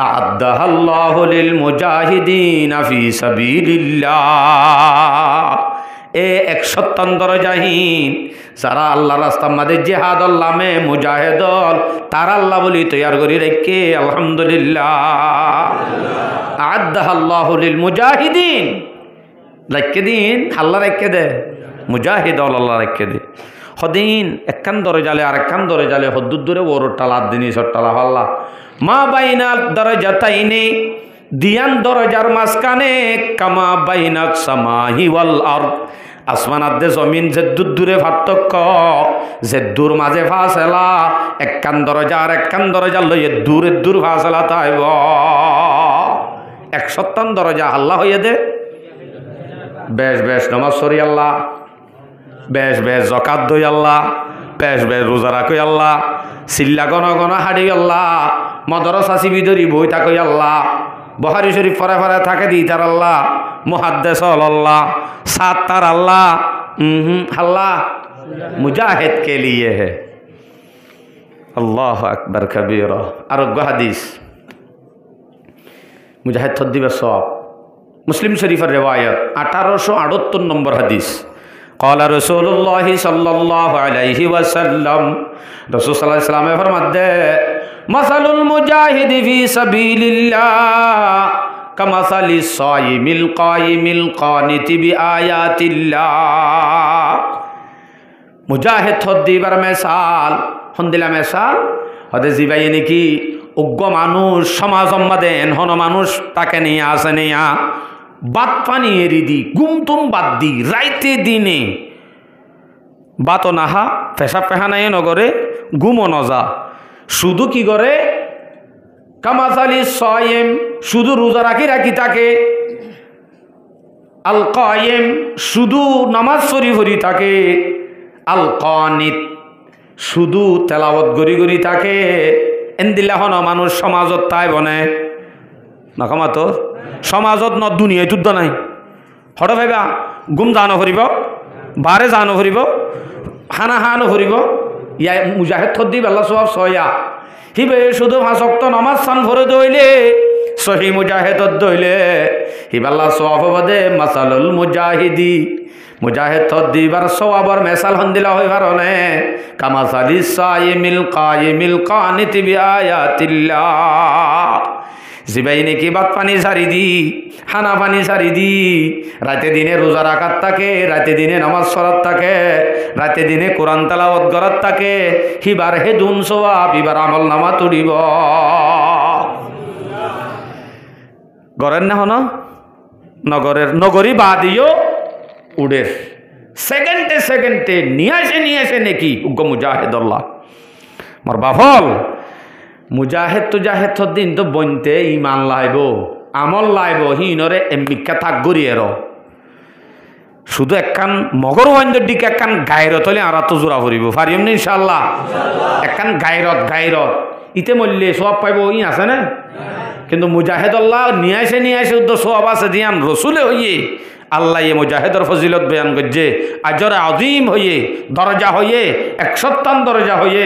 আ'আদ্দাহাল্লাহু লিল মুজাহিদিনা ফি সাবিলিল্লাহ। এ 157 দরজাহীন যারা আল্লাহ রাস্তার মাঝে জিহাদ আল্লামে মুজাহিদল তার আল্লাহ বলি তৈয়ার করি রেখে। আলহামদুলিল্লাহ আ'আদ্দাহাল্লাহু লিল মুজাহিদিন রেখে দিন আল্লাহ রেখে দে মুজাহিদ আল্লাহ রেখে দে। হদিন একখান দরজালে আর একখান দরজালে হদ্দুর দূরে ওর টালার দিন টালা আল্লাহ মা বাইনা দরজাতাইনি দিয়ান দরজার মাঝখানে কামা বাইনাত সামাহি ওয়াল আরদ। আসমান আদে জমিন যে দূরে পার্থক্য যে দূর মাঝে ফাসলা একখান দরজা আর একখান দরজা লইয়ে দূর ফাসলা তাইব 157 দরজা আল্লাহ হইয়ে দে। বেশ নমাজ সরি আল্লাহ, বেশ জকাত দই আল্লাহ, বেশ রোজা রাখই আল্লাহ, চিল্লা গণ হাড়ি আল্লাহ, মদরসা চিবিদরি বই থাকই আল্লাহ, বুখারী শরীফ পরে থাকে দি তার আল্লাহ, মুহাদ্দিস আল্লাহ, সাত তার আল্লাহ আল্লাহ मुजाहिद के लिए है। अल्लाह अकबर कबीरा। आरोग्य हदीस मुजाहिद थद्दीबे सवाब मुस्लिम शरीफर रिवायत 1878 नम्बर हदीस। क़ाला रसूलुल्लाह सल्लल्लाहु अलैहि वसल्लम, रसूल सल्लल्लाहु अलैहि वसल्लम फरमाते मसलुल मुजाहिद फी सबीलिल्लाह कमसलिस साइमिल कायिमिल कानिति बिआयातिल्लाह। मुजाहिद थद्दीबर मिसाल हंदिला मिसाल हदे जिबाई नाकि उग्र मानुष समाज देन हन मानुष ताके निये आसे निया बात पानी एरि दी गुमतुम बात दी राइते दिने बातो नाहा पेशा पेहानाय नगरे गुमो नजा शुधु कि करे कामासाली सायेम शुधु रोजा राखी राखी ताके आल कायेम शुधु नामाज पढ़ी पढ़ी ताके आल कानित शुधु तेलावत गरी गरी ताके एंदिला हन मानुष समाजत ताई बने नकामा तो समाजत न दुनिया युद्ध नाई हठ भाइबा गुम जानो फरिब बारे जानो फरिब हाना हानो फरिब या मुजाहिद थद्दीब आल्लाह सवाब सया हिबे शुधु 5 वक्त नामाज सान फरे दइले सही मुजाहिद दइले हिबे आल्लाह सवाब बदे मसालुल मुजाहिदी मुजाहिद थद्दीबर सवाबर मिसाल हंदिला होय पारने कामासालिस साइमिल कायिमिल कानिति बिआयातिल्लाह। जिबाई नाकि बात पानी सारी दी हाना पानी सारी दी राते दिने रोजा राखात ताके राते दिने नामाज पढ़ात ताके राते दिने कुरान तेलावत करात ताके हिबार हेदुन सवाब हिबार আমল नामा तुलिब गरेर ना हन नगरेर नगरी बादियो उड़े सेकेंडे सेकेंडे निये आसे नाकि उग्र मुजाहिद अल्लाह मोर बाफल मुजाहिद तुजाहिद दिन तो बनते ईमान लाइब আমল लाइब हिनरे एमिका थाक गरिएर शुधु एकखान मगर वाइंदर दिके एकखान गायरत हले आरा तो जोरा करिब पारिम ना इनशाल्लाह एकखान गायरत गायरत इते मल्ले सवाब पाइब इ आछे ना किन्तु मुजाहिद अल्लाह निये आसे उद्द सवाब आछे दियान रसूले हइये আল্লাহ ये मुजाहिदर फजिलत बयान करছে अजर आजिम হয়ে दरजा হয়ে 157 दरजा হয়ে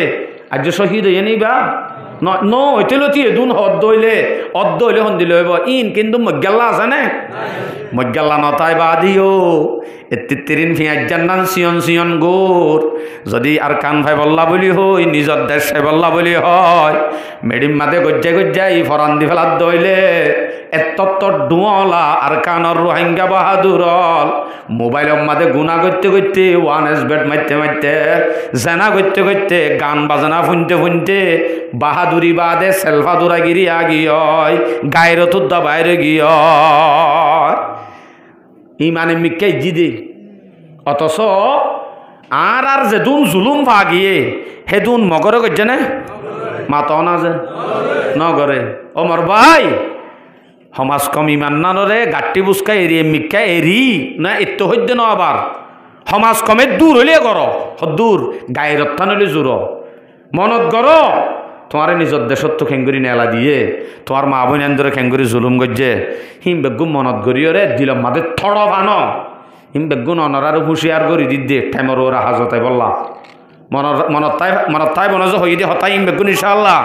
आज शहीद হয়ে নিবা ন হইতেলতি এদুন অদ্দইলে হন দিলে হইব ইন কিন্তু মজ্জাল্লা আছে না মজ্জাল্লা নতাই বাদিও এত্তিরিন ফিয়াজ জান্নান সিয়ন সিয়ন গোর যদি আর কান ভাই বল্লা বলি হই নিজর দেশ বল্লা বলি হয় মেডিম মাদে গজ্জাই ফরান দি ফেলাত দইলে এত্তত ডুওলা আর কানর রোহিঙ্গা বাহাদুরল মোবাইলের মাদে গুনা করতে করতে ওয়ান এস বেট মারতে মারতে জানা করতে করতে গান বাজনা শুনতে শুনতে বাহাদুরি বাদে সেলফা দুরাগিরি আগিয় গায়রতুর দা বাইরে গিয় ইমানে মিক্কে জিদে অথচ আর যেদুন জুলুম ভাগিয়ে হেদুন মগরে করছে না মাতাও না যে নগরে ও মোর ভাই সমাজ কম ইমান নানরে গাটি বুসকা এরি মিক্কা এরি না এত হইতে ন আবার সমাজ কমে দূর হইলে কর দূর গায়রত থানলে জোর মনত কর তোমার নিজের দেশত তো খেঙ্গুরি নেলা দিয়ে তোমার মা বোন এন্দরে খেঙ্গুরি জুলুম গজ্জে হিম বেগুম মনত গরিয়রে দিলম মাদে থড় বান হিম বেগুন অনরার হুঁশিয়ার করি দিদি ঠাইমর ওরা হাজতাই বললা মনত তাই বনে যে হই দি হতাই হিম বেগুন ইনশাআল্লাহ।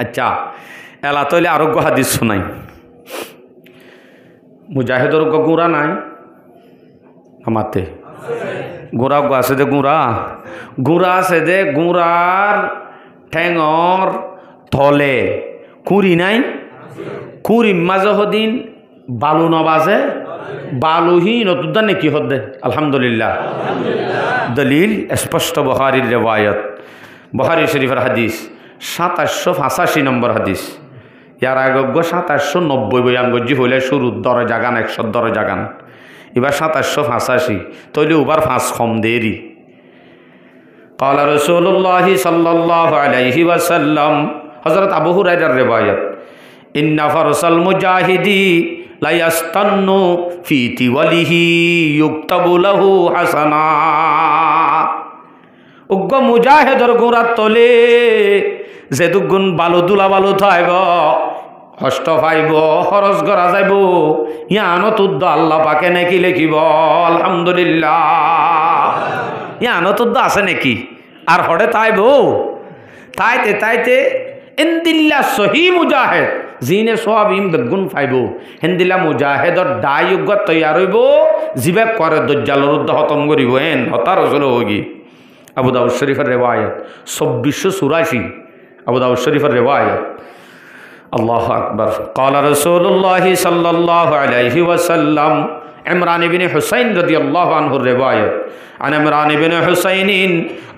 আচ্ছা এলা তৈলে আরোগ্য হাদিস শুনাই মুজাহিদর গুঁড়া নাই আমাতে গুঁড়া আছে দে গুঁড়া আছে দে গুঁড়ার ঠেঙর থলে কুড়ি নাই কুড়ি মাঝে হদিন বালু নবাজে বালুহীন নতুন নাকি হদে আলহামদুলিল্লাহ দলিল স্পষ্ট বুখারীর রিওয়ায়াত বুখারী শরীফের হাদিস 2785 নম্বর হাদিস ইয়ার আগে 2790 বয়ানগজি হইলে শুরু দরে জাগান 100 দরে জাগান এবার 2785 তইলে ওবার 5 কম দেরি قال رسول الله صلى الله عليه وسلم हजरत अबू हुरैरा रिवायत इन्ना फरसल मुजाहिदी ला यस्तन्नु फी तिवलिही युक्तबु लहु हसना उग्र मुजाहिदर गुरात तले जेदुगुन बालु दुला बालु थाइब हस्त पाइब खरच करा जाइब यानत उद्द आल्लाह पाके नेকি लिखिब আলহামদুলিল্লাহ আনত আছে নাকি আর হরে তাই বউ তাইতে তাইতে এন্দিল্লা সহি মুজাহেদ জিনে সব ইম বেগুন ফাইব হেন্দিল্লা মুজাহেদর দায়ুগ তৈয়ার হইব জিবে করে দজ্জালর উদ্দ হতম করিব এন হতা রসুল হগি আবু দাউদ শরীফের রেওয়ায়ত 2484 আবু দাউদ শরীফের রেওয়ায়ত আল্লাহু আকবার قال رسول الله صلى الله عليه وسلم عمران بن حسين رضي الله عنه الرواية عن عمران بن حسين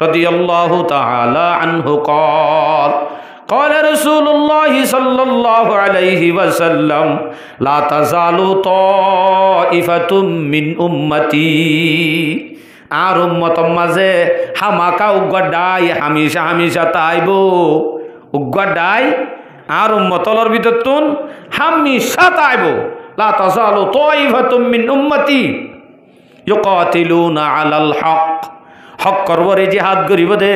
رضي الله تعالى عنه قال قال رسول الله صلى الله عليه وسلم لا تزال طائفة من أمتي আর উম্মতর মাঝে হামাকা উগ্গাডাই হামেশা হামেশা তাইব উগ্গাডাই আর উম্মতলর ভিতর তুন হামেশা তাইব লা তাজালু তাইফাতুম মিন উম্মতি ইউকাতিলুনা আলাল হক হক করবরে জিহাদ করিব দে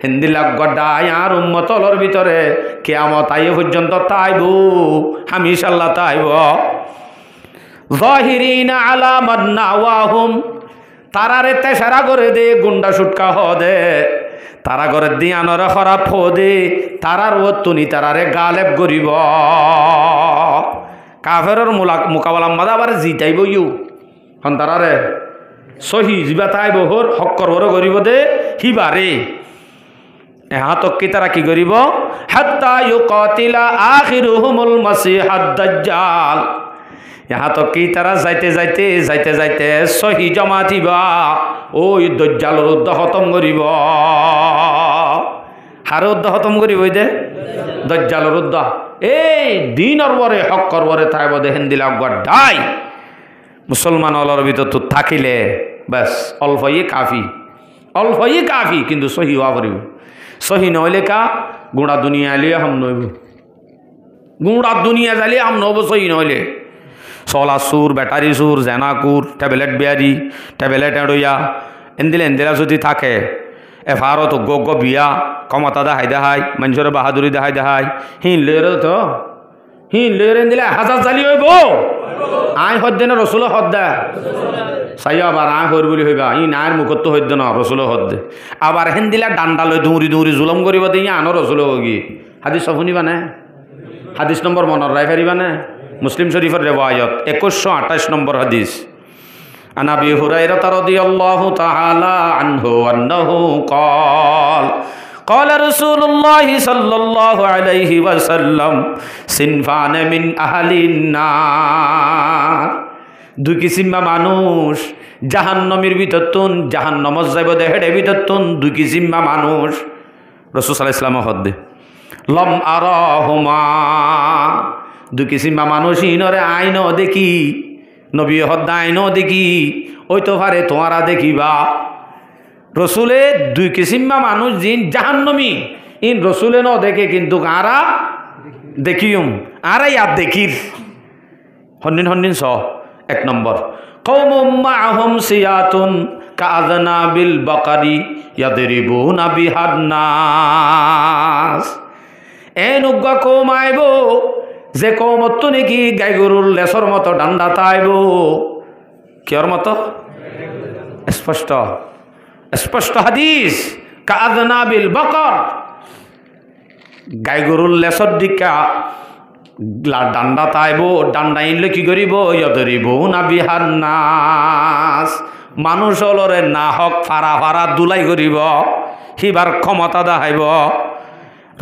হিন্দি লাগগাডাই আর উম্মতলর ভিতরে কিয়ামত আই পর্যন্ত তাইব হামেশা আল্লাহ তাইব যাহিরিনা আলা মান নাওয়াহুম তারারে তেসারা করে দে গুন্ডা সুটকা হ দে তারা করে দিয়ানরে খারাপ হো দে তারার ও তুনি তারারে গালেব করিব কাফেরর মোকাবেলা মাদা আবার জিতাইব ইউ হন তারারে সহি জিবা তাইব হর হক করবর করিব দে হিবারে এহাতক কি তারা কি করিব হাত্তা ইউকাতিলা আখিরুহুমুল মাসিহাদ দাজ্জাল यहाँ तो की तरह जाते जाते जाते जाते सही जमा थीबा ओई दज्जालर उद्द खतम करिब हार उद्द खतम करिब दे दज्जालर उद्द ए दिनर बरे हक करबरे थाइब दे हिंदिला गड्डाई मुसलमान अलर ভিতর তো থাকিলে बस अल्फई काफी किंतु सही हवा करिब सही नहले का गुड़ा दुनिया लिया हम नइब गुड़ा दुनिया जाले हम नब सही नहले सोला सुर बैटारी सुर जैनाकुर टैबलेट बियारी टैबलेट एड़िया एंदिला যদি থাকে এফারো তো গগ বিয়া ক্ষমতা দেখাই মানুষের বাহাদুরি দেখাই হিন লেরে এন্দিলা হাজার জালি হইব আই হদ্দে না রসুল হদ্দা সাইয়া আবার আই হর বলি হইবা ই নায়ের মুখত তো হদ্দে না রসুল হদ্দে আবার হেন্দিলা ডান্ডা লই দৌড়ি দৌড়ি জুলম করিব দিই আনো রসুল হগি হাদিস শুনিবা না হাদিস নম্বর মনৰ রাই পারিবা না मुस्लिम शरीफर रिवायत 2128 नंबर हदीस अन अबी हुरैरा रदियल्लाहु ताआला अन्हु अन्नहु क़ाल क़ाल रसूलुल्लाह सल्लल्लाहु अलैहि वसल्लम सिनफान मिन अहलिन नार दुई किसिम मानुष জাহান্নামের ভিতর তুন জাহান্নামত যাইব দেহের ভিতর তুন দুই কিসিম মানুষ রাসূল সাল্লাল্লাহু আলাইহি ওয়াসাল্লাম হদ্দে লম আরাহুমা দুই কিসিম মানুষ ইনরে আইন দেখি নবী হদ্দা আইন দেখি ওই তো পারে তোমারা দেখিবা রসুলে দুই কিসিম মানুষ জিন জাহান্নামী ইন রসুলে ন দেখে কিন্তু আরা দেখিম আরা ইয়াদ দেখির হন্নিন স এক নম্বর কওমুম মাআহুম সিয়াতুন কাআযনাবিল বাকারি ইয়াদরিবুনা বিহান নাস এনুগ্গ কওম আইব যে কওমত নাকি গাই গরুর লেসর মতো ডান্ডা তাইব কিয়র মতো স্পষ্ট স্পষ্ট হাদিস কাআযনাবিল বাকার গাই গরুর লেসর দিকা ডান্ডা তাইব ডান্ডা ইনলে কি করিব ইয়দরিব না বিহান নাস মানুষ হলরে না হক ফারা ফারা দুলাই করিব সিবার ক্ষমতা দেখাইব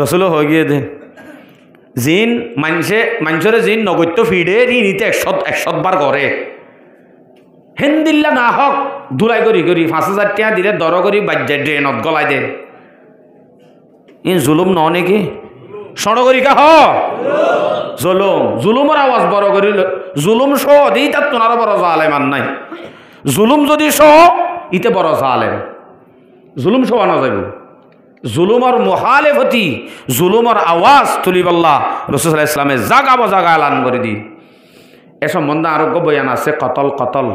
রসুল হয়ে গিয়ে দে জিন মানুষের জিন নগত্য ফিডে ঋণীতে 100 বার করে হেন্দিল্লা না হক দুলাই করি 5000 টাকা দিলে দর করি বাজ্যা ড্রেনত গলাই দে ই জুলুম ন নাকি সড় করি কা হ জুলুমের আওয়াজ বড় করি জুলুম সহ দিই তার তোনারও বড় জালেম আর নাই জুলুম যদি সহ ইতে বড় জালেম জুলুম সহ আনা যাইব জুলুমর মুখালেফতি জুলুমর আওয়াজ তুলিবাল্লাহ রাসূল সাল্লাল্লাহু আলাইহি ওয়াসাল্লামে জাগা এলান করে দি এ সম্বন্ধে আরোগ্য বয়ান আছে কতল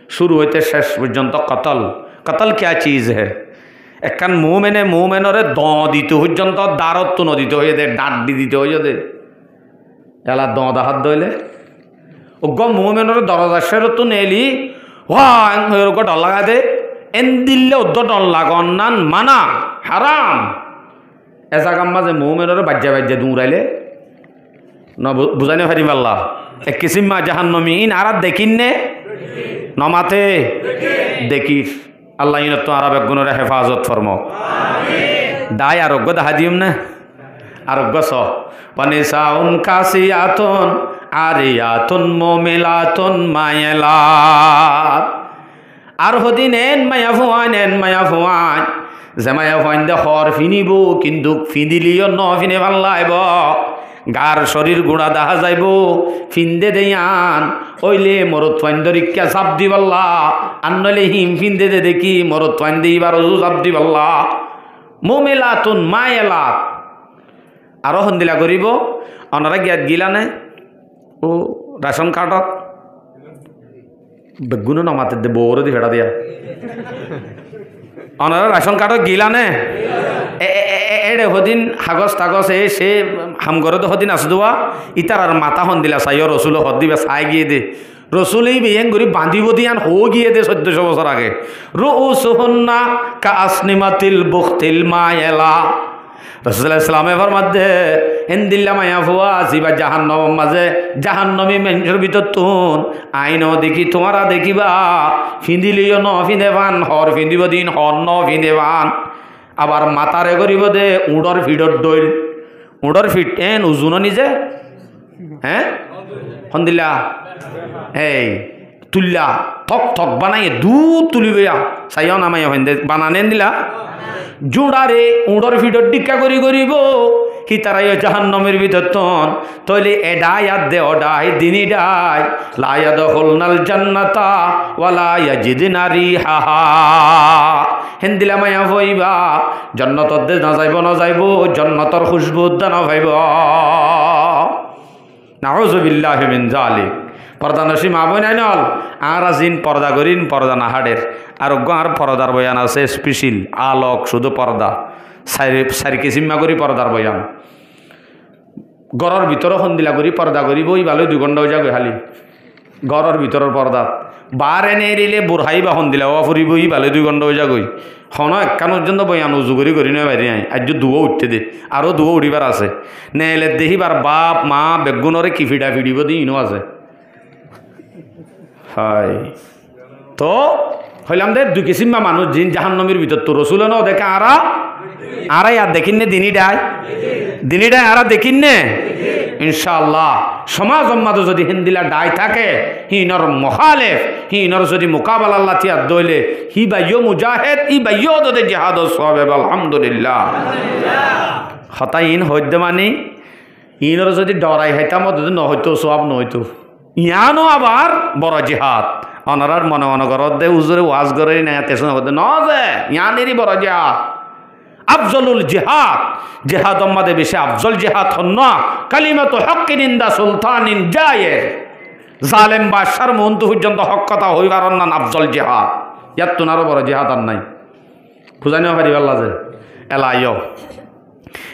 শুরু হইতে শেষ পর্যন্ত কতল क्या चीज़ है একখান মোমেনরে দ দিতে পর্যন্ত দারত তো নদিতে হয়ে দে ডাট দি দিতে হয়ে দে এলা দ হাত দইলে ওগ মোমেনরে দরজা সের তো নেলি ওয়া ডর লাগা দে এন দিল্লে উদ্দটন লাগন নান মানা হারাম এজাগাম মাঝে মৌমেনের বাজ্যা বাজ্যা দৌড়াইলে ন বুঝাইনে পারিম আল্লাহ এক কিসিম্মা জাহান্নমী ইন আর দেখিন নে নমাতে দেখিস আল্লাহ ইন তো আরব একগুণের হেফাজত ফরম দায় আরোগ্য দেখা দিম না আরোগ্য স পনিসাউন কাসিয়াতুন আরিয়াতুন মুমিলাতুন মায়ালাত আর হদিন এন মায়া ফুয়ান যে মায়া ফুয়ান দে হর ফিনিব কিন্তু ফিদিলিও ন ফিনে ভাল লাইব গার শরীর গুড়া দেখা যাইব ফিন্দে দেয়ান ওইলে মরত ফাইন দরিকা চাপ দি পাল্লা আনলে হিম ফিন্দে দে দেখি মরত ফাইন দি এবার চাপ দি পাল্লা মুমিলাতুন মায়ালাত আরো হন্দিলা করিব অনারা গিয়াত গিলানে ও রেশন কার্ডত বেগুনো নমাতে দে বউরে দি ফেড়া দিয়া অনারা রেশন কার্ডত গিলানে এড়ে হদিন হাগজ তাগজ সে হামগরত হদিন আস দেওয়া ইতার আর মাথা হন্দিলা চাইও রসুল হদ দিবে চাই গিয়ে দে রসুলেই বেয়েন করি বাঁধিব দিয়ান হো গিয়ে দে 1400 বছর আগে রুউসুহুন্না কা আসনিমাতিল বুখতিল মায়ালা রসুল্লাহ ইসলামে ফরমাদে এন্দিল্লা মায়া ফুয়া জিবা জাহান্নম মাঝে জাহান্নমী মেঞ্চর ভিতর তুন আইন দেখি তোমারা দেখিবা ফিন্দিলিও ন ফিঁদেবান হর ফিন্দিব দিন হর ন ফিঁদেবান আবার মাতারে করিব দে উড়র ফিডর দইল উড়র ফিট এন উজুন নিজে হ্যাঁ হন্দিল্লা এই তুল্লা থক থক বানাই দুধ তুলিবে চাইও নামাই বানানেন দিলা জোড়ারে উড়র ফিডর ডিক্কা করি করিব কি তারাই জাহান্নমের ভিতর তন তইলে এডাই আর দে অডাই দিনী ডাই লায়াদ হলনাল জান্নাতা ওয়ালা ইয়াজিদনা রিহাহা হেন্দিলা মায়া হইবা জান্নাতত দে না যাইব জান্নাতর খুশবু উদ্যান ভাইব নাউযুবিল্লাহি মিন যালিক পর্দা নসি মা বই নাই নল আর আজিন পর্দা করিন পর্দা না হাডের আর আর পর্দার বয়ান আছে স্পেশাল আলোক শুধু পর্দা সারি কিসিম্মা করি পর্দার বয়ান ঘরের ভিতরে সন্দিলা করি পর্দা করি বই ভালো 2 ঘন্টা হয়ে যাবে খালি ঘরের ভিতরের পর্দা বার এনে এরিলে বুড়াই বা সন্দিলা হওয়া ফুরি বই ভালো 2 ঘন্টা হয়ে যাগই হন একান পর্যন্ত বয়ান উজু করি নয় বাইরে নাই আজ দুয়ো উঠতে দে আরও দুয়ো উঠিবার আছে নেলে দেখিবার বাপ মা বেগুনরে কি ফিডা ফিডিব দি ইনো আছে হয় তো হইলাম দে 2 কিসিম্মা মানুষ জিন জাহান্নমের ভিতর তো রসুল ন দেখে আরাই আর দেখিন নে দিনীটাই আরা দেখিন নে ইনশাআল্লাহ সমাজ সম্মাদ যদি হিন্দিলা ডাই থাকে হিনর মুখালেফ হিনর যদি মোকাবেলা আল্লাহ তিয়া দইলে হি বাইয়ো মুজাহিদ ই বাইয়ো দে জিহাদ সওয়াব আলহামদুলিল্লাহ হতাইন হইতে মানে ইনর যদি ডরাই হাইতাম ন হইতো সওয়াব ন হইতো ইয়ানো আবার বড় জিহাদ অনারার মনে মনে করত দে উজুরে ওয়াজ করে না তেসন হতে ন যে ইয়ানেরই বড় জিহাদ আফজলুল জিহাদ জিহাদ আমাদের বেশি আফজল জিহাদ হন না কালিমাতু হক্কিন ইনদা সুলতানিন জায়ের জালেম বাদশার মন্ত পর্যন্ত হক কথা হইবার না আফজল জিহাদ ইয়াত তোনারও বড় জিহাদ আর নাই বুঝানি পারি আল্লাহ যে এলাইও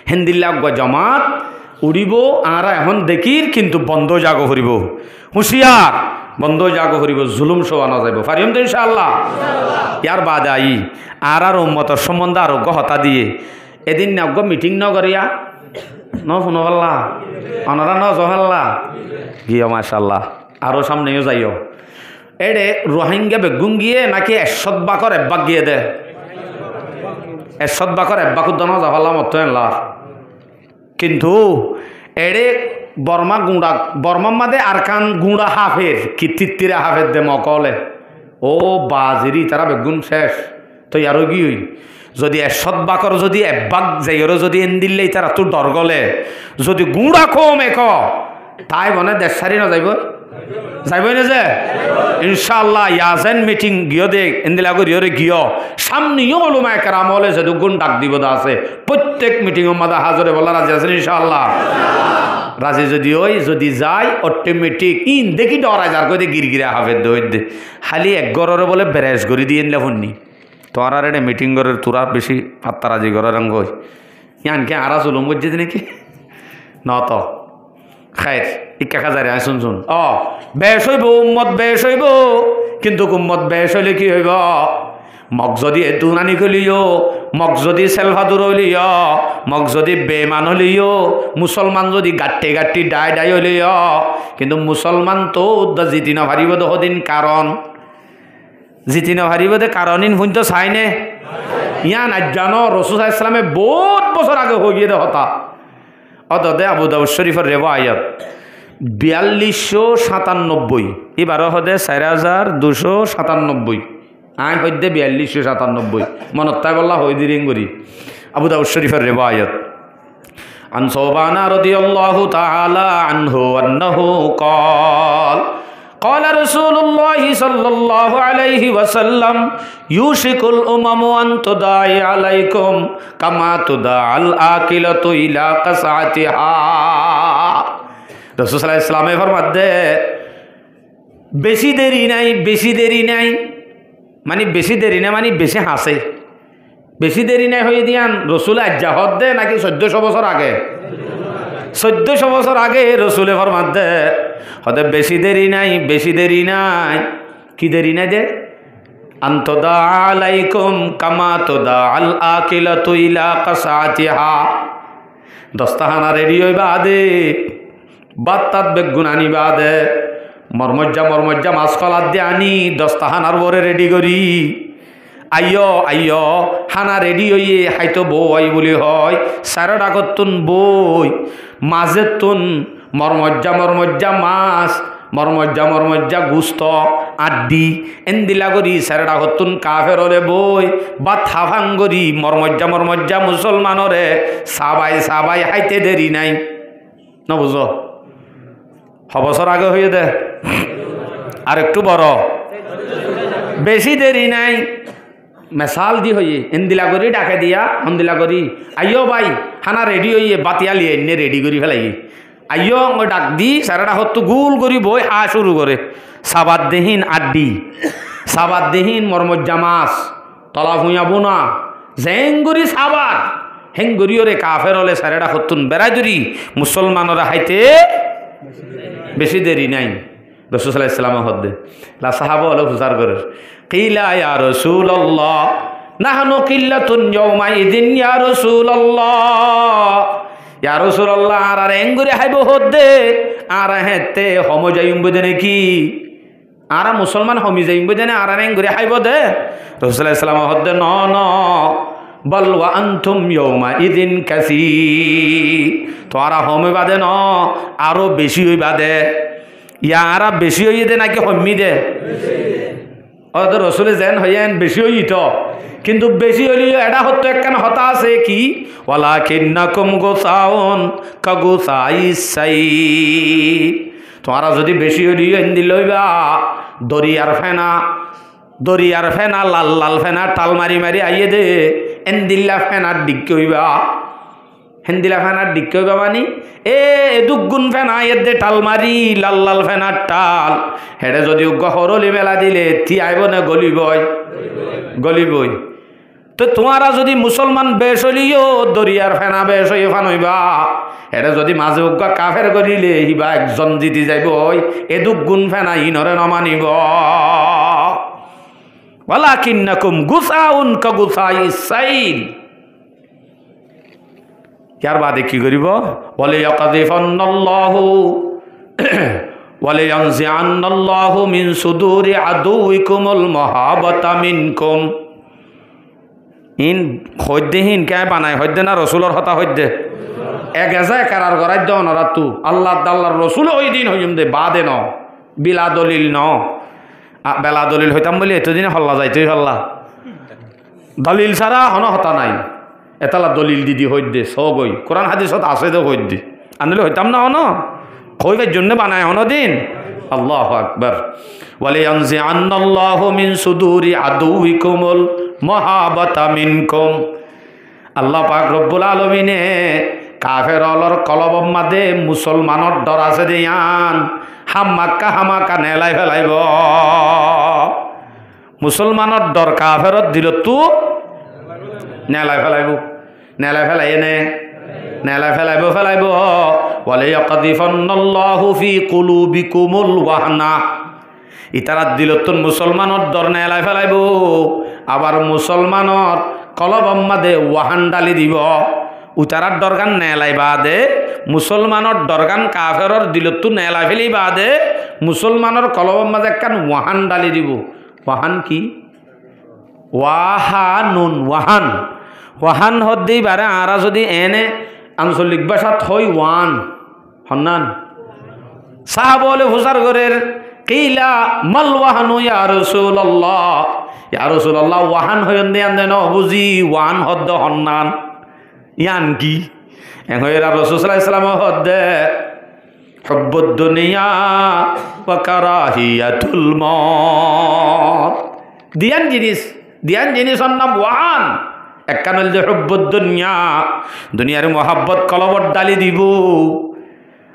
হিন্দিল্লা জামাত উড়িব আরা এখন দেখির কিন্তু বন্ধ জাগো করিব হুঁশিয়ার বন্ধ জাগো করিব জুলুম শোয়ানো যাইব পারিম তো ইনশাআল্লাহ ইয়ার বাদে আই আর উম্মতর সম্বন্ধে আরোগ্য হতা দিয়ে এদিন নজ্ঞ মিটিং ন করিয়া ন শুনো পাল্লা অনারা ন জহাল্লা গিয়ে মাশাল্লাহ আরও সামনেও যাইও এড়ে রোহিঙ্গা বেগুন গিয়ে নাকি 100 বাকর একবাক গিয়ে দে 100 বাকর একবাক উদ্যান জাহাল্লা মত কিন্তু এড়ে বর্মা মাদে আরকান গুঁড়া হাফের কিতিরে হাফের দে মকলে ও বাজিরি তারা বেগুন শেষ তো ইয়ারও কি হই যদি 100 বাকর যদি একবাক যাইরও যদি এন দিলেই তারা তোর ডর গলে যদি গুঁড়া কম এক তাই বনে দেশ সারি না যাইবই না যে ইনশাআল্লাহ ইয়াজেন মিটিং গিয়ে দে এন্দিলা গিয়ে গিয়ে সামনেও ওলামায়ে কেরাম হলে যে গুণ ডাক দিব আছে প্রত্যেক মিটিংয়ের মাঝে হাজরে বলা রাজি আছেন ইনশাআল্লাহ রাজি যদি যায় অটোমেটিক ইন দেখি ডরাই যার কই গিরগিরা হবে দে খালি এক গররে বলে ব্যারেজ করে দিয়ে এনলে ফোননি তোর আর এটা মিটিং গরের তোরা বেশি আত্মা রাজি গরের রঙ ইয়ানকে আরা চলুম করছে নাকি ন তো খাই ইকা খাজারে শুন বেশ হইব উম্মত বেশ হইব কিন্তু উম্মত বেশ হইলে কি হইব মগ যদি এদুনানি খুলিও, মগ যদি সেলভাদুর হলিও, মগ যদি বেমান হলিও, মুসলমান যদি গাট্টে গাট্টি ডাই ডাই হলিও, কিন্তু মুসলমান তো জিতি নভারিব দহদিন কারণ জিতি নভারিব দে কারণ ইন ভুন তো চাইনে ইয়া না জানো রসুল ইসলামে বহুত বছর আগে হয়ে গিয়ে দে হতা অদে আবু দাউদ শরীফের রেওয়ায়াত 4297 এবারও হদে 4297 আইন হইদে 4297 মনত তাই বললা হই দিরিং করি আবু দাউদ শরীফের রিওয়ায়াত আন সাওবানা রাদিয়াল্লাহু তাআলা আনহু আন্নাহু قال قال رسول الله صلى الله عليه وسلم يوشك الامم ان تداعي عليكم كما تداعى الاكله الى قصعتها রাসূল সাল্লাল্লাহু আলাইহি ওয়াসাল্লাম ফরমাতে বেশি দেরি নাই মানে বেশি দেরি না মানে বেশি হাসে বেশি দেরি নাই হয়ে দিয়ান রসুল আজ্জাহত দে নাকি 1400 বছর আগে 1400 বছর আগে রসুলে ফরমাত দে হতে বেশি দেরি নাই কি দেরি নাই দে আন্তদা আলাইকুম কামা তোদা আল আকিলাতু ইলা কাসাতিহা দস্তাহানা রেডি হইবা দে বাত্তাত বেগুনানি বাদে মরমজ্জা মাছ কলার দিয়ে আনি দস্তাহানার বরে রেডি করি আইয় হানা রেডি হইয়ে হাইতো বই বলি হয় সারা ডাকতুন বই মাঝের তুন মরমজ্জা মাছ মরমজ্জা গুস্ত আড্ডি এন্দিলা করি সারা ডাকতুন কাফের ওরে বই বা থাভাঙ্গরি মরমজ্জা মুসলমানরে সাবাই হাইতে দেরি নাই না বুঝো বছর আগে হয়ে দে আর একটু বড় বেশি দেরি নাই মেসাল দি হইয়ে এন্দিলা করি ডাকে দিয়া হন্দিলা করি আইও ভাই হানা রেডি হইয়ে বাতিয়ালি এনে রেডি করি ফেলাই আইও ডাক দি সারাটা হতো গুল করি বই হা শুরু করে সাবাদ দেহীন আড্ডি সাবাদ দেহীন মরমজ্জা মাছ তলা ভুঁয়া বোনা জেঙ্গুরি সাবাদ হেঙ্গুরি ওরে কাফের হলে সারাটা হতুন বেড়াই দরি মুসলমানরা হাইতে বেশি দেরি নাই রাসূল সাল্লাল্লাহু আলাইহি ওয়াসাল্লাম হদ্দে লা সাহাবা হলো হুজার করে কিলা ইয়া রাসূলুল্লাহ নাহনু কিল্লাতুন ইয়াউমা ইদিন ইয়া রাসূলুল্লাহ আর এঙ্গুরি হাইব হদ্দে আর হেতে হম যাইম বদে নাকি আর মুসলমান হমি যাইম বদে না আর এঙ্গুরি হাইব দে রাসূল সাল্লাল্লাহু আলাইহি ওয়াসাল্লাম হদ্দে ন বল ওয়া আনতুম ইয়াউমা ইদিন কাসীর তোরা হমে বাদে ন আরো বেশি হই বাদে ইয়ারা বেশি হইয়ে দে নাকি হমি দে অত রসুলে যেন হইয়েন বেশি হই তো কিন্তু বেশি হইলেও এটা হতো একখান হতা আছে কি ওয়ালাকিন্নাকুম গুসাউন কাগুসাইস সাইল তোরা যদি বেশি হইলেও এন্দি লইবা দরিয়ার ফেনা লাল ফেনা টাল মারি আইয়ে দে এন্দিল্লা ফেনার দিক হইবা হেন্দিলা ফেনার দিক হইবা মানি দুগুণ ফেনা এর দে টাল মারি লাল ফেনার টাল হেডে যদি গহরলি মেলা দিলে তি আইব না গলিবই তো তোমারা যদি মুসলমান বেশ হলিও দরিয়ার ফেনা বেশ হয়ে ফানইবা হেডে যদি মাঝে উগ্গা কাফের করিলে হিবা একজন জিতি যাইব এ দুগুণ ফেনা ইনরে নমানিব ওয়ালাকিন্নাকুম গুসাউন কাগুসাইস সাইল ইয়ার বাদে কি করিব বলে ওয়ালিয়ানজিআন্নাল্লাহু মিন সুদুরি আদুইকুমুল মাহাবাতা মিনকুম ইন হদ্দেহীন কে বানায় হদ্দে না রসুলর হতা হদ্দে এক এজায় কারার গরাই দেও নরা তু আল্লাহর রসুল ওই দিন হইম দে বাদে ন বিলা দলিল ন বেলা দলিল হইতাম বলি এতদিনে হল্লা যাইতেই হল্লা দলিল ছাড়া হন হতা নাই এতালা দলিল দিদি হইদে সগই কোরআন হাদিসত আছে তো হইদে আনলে হইতাম না হন কইবার জন্য বানায় হন দিন আল্লাহু আকবার ওয়ালিয়ানজিআন্নাল্লাহু মিন সুদুরি আদুইকুমুল মাহাবাতা মিনকুম আল্লাহ পাক রব্বুল আলামিনে কাফের অলর কলবম মাদে মুসলমানর ডর আছে দিয়ান হামাকা নেলাই ফেলাইব মুসলমানর ডর কাফেরত দিল তু নেলাই ফেলাইব ওয়ালিয়াকযিফান্নাল্লাহু ফি কুলুবিকুমুল ওয়াহনা ইতারাত দিল তুন মুসলমানর ডর নেলাই ফেলাইব আবার মুসলমানর কলবম্মাদে ওয়াহান ডালি দিব উতারার দরকার নেলাই বাদে মুসলমানর দরকার কাফেরর দিলতো নেলা ফেলি বাদে মুসলমানর কলবম্মাদে একখান ওয়াহান ডালি দিব। ওয়াহান কি? ওয়াহানুন ওয়াহান ওয়াহান হদ্দেই বারে আরা যদি এনে আঞ্চলিক ভাষাত হই ওয়ান হন্নান সাহাবলে হুসার ঘরের কিলা মাল ওয়াহানু ইয়া রাসূলুল্লাহ ইয়া রাসূলুল্লাহ ওয়াহান হইন দেন দেন বুঝি ওয়ান হদ্দ হন্নান ইয়ান কি এহয়রা রাসূল সাল্লাল্লাহু আলাইহি ওয়াসাল্লাম হদ্দে হুব্বুদ দুনিয়া ওয়া কারাহিয়াতুল মউত দিয়ান জিনিসের নাম ওয়াহান একখান হল যে হুব্বুদ দুনিয়া দুনিয়ার মোহাব্বত কলবর ডালি দিব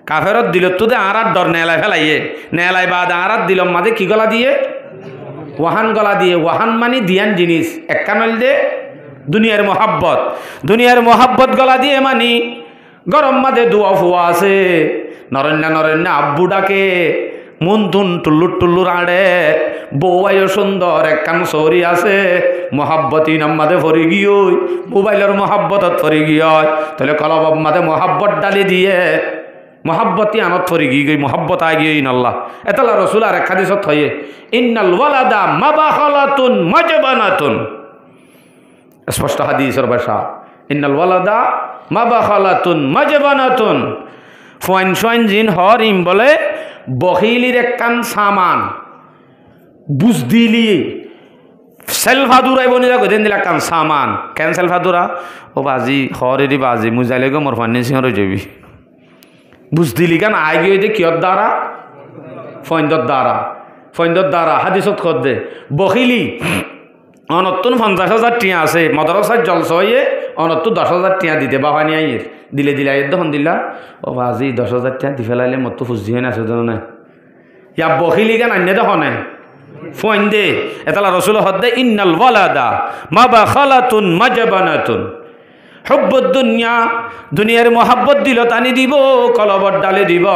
কাফেরত দিল তো দে আরার ডর নেলাই ফেলাইয়ে নেলাই বাদ আরার দিলম মাঝে কি গলা দিয়ে ওয়াহান গলা দিয়ে ওয়াহান মানে দিয়ান জিনিস একখান হল যে দুনিয়ার মোহাব্বত গলা দিয়ে মানি গরম মাঝে দুয়া ফুয়া আছে নরন্যা আব্বু ডাকে মন তুন টুল্লুর আড়ে বউয়াইও সুন্দর একখান সৌরি আছে মহাব্বতী নাম্মাদে ফরি গিয়ে মোবাইলের মহাব্বতত ফরি গিয়ে তাহলে কলব মাদে মহাব্বত ডালি দিয়ে মহাব্বতী আনত ফরি গিয়ে মহাব্বত আই গিয়ে ইনাল্লাহ এতলা রসুল আর এক হাদিসত হয়ে ইন্নাল ওয়ালাদা মাবাখালাতুন মাজবানাতুন স্পষ্ট হাদিসের ভাষা ইন্নাল ওয়ালাদা মাবাখালাতুন মাজবানাতুন ফোয়াইন জিন হরিম বলে বহিলির একখান সামান বুঝদিলি সেলফাদুরাই বনিরা গদেন দিলা কান সামান কেন সেলফাদুরা ও বাজি হরেরি বাজি মুজাইলে গো মোর ফান্নি সিংহর যাবি বুঝদিলি কান আই গিয়ে দে কিয়র দ্বারা ফৈন্দর দ্বারা হাদিসত খদ দে বহিলি অনত্তন 50,000 টিয়া আছে মদরসার জলসা হয়ে অনত্তন 10,000 টিয়া দিতে বাবা নিয়ে আইয়ের দিলে আইয়ের দখন দিলা ও বাজি 10,000 টিয়া দি ফেলাইলে মত ফুজি হয় না আছে না ইয়া বহিলি গান আন্য দেখো না ফোন্দে এতলা রসুল হদ্দে ইন্নাল ওয়ালাদা মাবাখালাতুন মাজবানাতুন হুব্বুদ দুনিয়া দুনিয়ার মোহাব্বত দিল টানি দিব কলবর ডালে দিব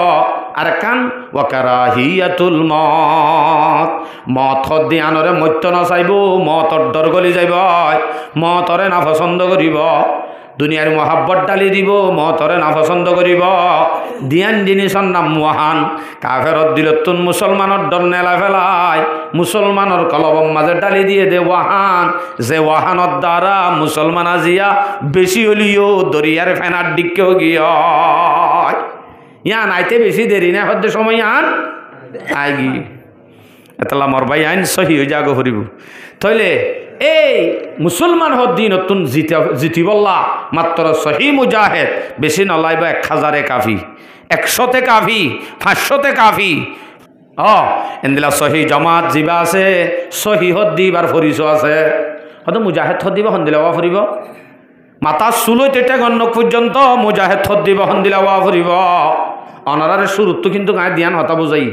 আর কান ওয়া কারাহিয়াতুল মত হদ্দি আনরে মত্য নচাইব মতর ডর গলি যাইব মতরে না পছন্দ করিব দুনিয়ার মোহাব্বত ডালি দিব মতরে না পছন্দ করিব দিয়ান জিনিসের নাম ওয়াহান কাফেরত দিলতুন মুসলমানের ডর নেলা ফেলায় মুসলমানের কলবম মাঝে ডালি দিয়ে দে ওয়াহান যে ওয়াহানের দ্বারা মুসলমান আজিয়া বেশি হলিও দরিয়ার ফেনার দিকেও গিয়ে ইয়ান আইতে বেশি দেরি না হদ্দে সময় আন আই গি এতলা মর ভাই আইন সহি হয়ে যাগো হরিব তাইলে এই মুসলমান হদ্দি নতুন জিতিবল্লা মাত্র সহি মুজাহেদ বেশি নলাইব 1000 কাফি 100 কাফি 500 কাফি এন্দিলা সহি জমাত জিবা আছে সহি হদ্দিবার ফরিস আছে হয়তো মুজাহেদ হদ্দিবা হন্দিলা ওয়া ফুরিব মাতা সুলই তেটা গণ্যক পর্যন্ত মুজাহেদ হদ্দিবা হন্দিলা ওয়া ফুরিব অনারারে শুরুত কিন্তু গায়ে দিয়ান হতা বুঝাই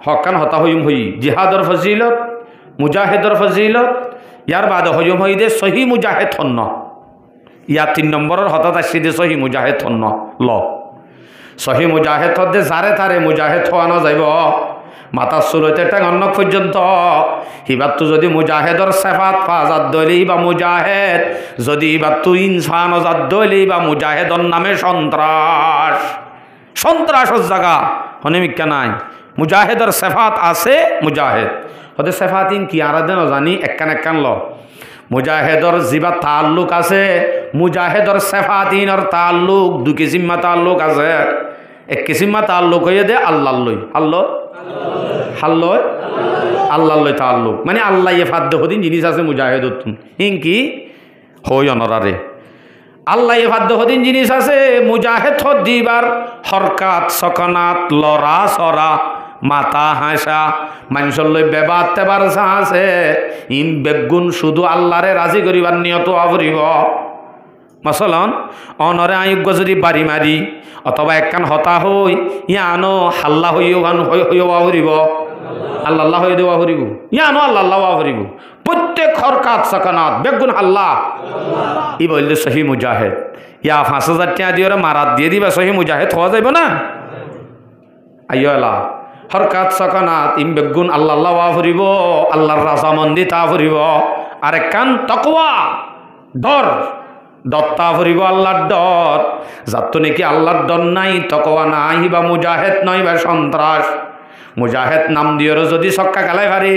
হকান হতা হইম হই জিহাদর ফজিলত মুজাহেদর ফজিলত ইয়ার বাদে হজম হই দে সহি মুজাহেদ হন্য ইয়া 3 নম্বরের হঠাৎ আসি দে সহি মুজাহেদ হন্য ল সহি মুজাহেদ হদে যারে তারে মুজাহেদ হওয়ানো যাইব মাতার সুরতে অন্য পর্যন্ত হিবাত্তু যদি মুজাহেদর সেফাত ফাজাত দলি বা মুজাহেদ যদি হিবাত্তু ইনসান জাত দলি বা মুজাহেদর নামে সন্ত্রাসর জায়গা হনিমিকা নাই মুজাহেদর সেফাত আছে মুজাহেদ হতে সেফাতিন কি আরাধন জানি একখান ল মুজাহেদর জিবা তাল্লুক আছে মুজাহেদর সেফাতিনর তাল্লুক 2 কিসিমা তাল্লুক আছে 1 কিসিমা তাল্লুক হয়ে দে আল্লাহ লই আল্লাহ তাল্লুক মানে আল্লাহ ফাদ্দ হদিন জিনিস আছে মুজাহেদত হিংকি হই অনরারে আল্লাহ ফাদ্দ হদিন জিনিস আছে মুজাহেদ দিবার হরকাত সকনাত লরা সরা মাথা হাসা মানুষের লই বেবাদ তেবার আছে ইম বেগুন শুধু আল্লাহরে রাজি করিবার নিয়ত আবরিব মসলন অনরে আয়োগ্য যদি বাড়ি মারি অথবা একখান হতা হই ইয়ানো হাল্লা হইও গান হইও আবরিব আল্লাহ হয়ে দেওয়া হরিব ইয়ানো আল্লাহ আবরিব প্রত্যেক হরকাত সকনাত বেগুন আল্লাহ ই বললে সহি মুজাহেদ ইয়া 5000 টাকা দিয়ে মারাত দিয়ে দিবা সহি মুজাহেদ হওয়া যাইব না আইয়লা হরকাত সকানাত ইমবেগুণ আল্লাহ আল্লাহ ফুরিব আল্লাহর রাজামন্দি তা ফুরিব আরেক কান তকওয়া ডর দত্তা ফুরিব আল্লাহর ডর যাত নাকি আল্লাহর ডর নাই তকওয়া নাই বা মুজাহিদ নয় বা সন্ত্রাস মুজাহিদ নাম দিয়েরও যদি ছক্কা খেলাই পারে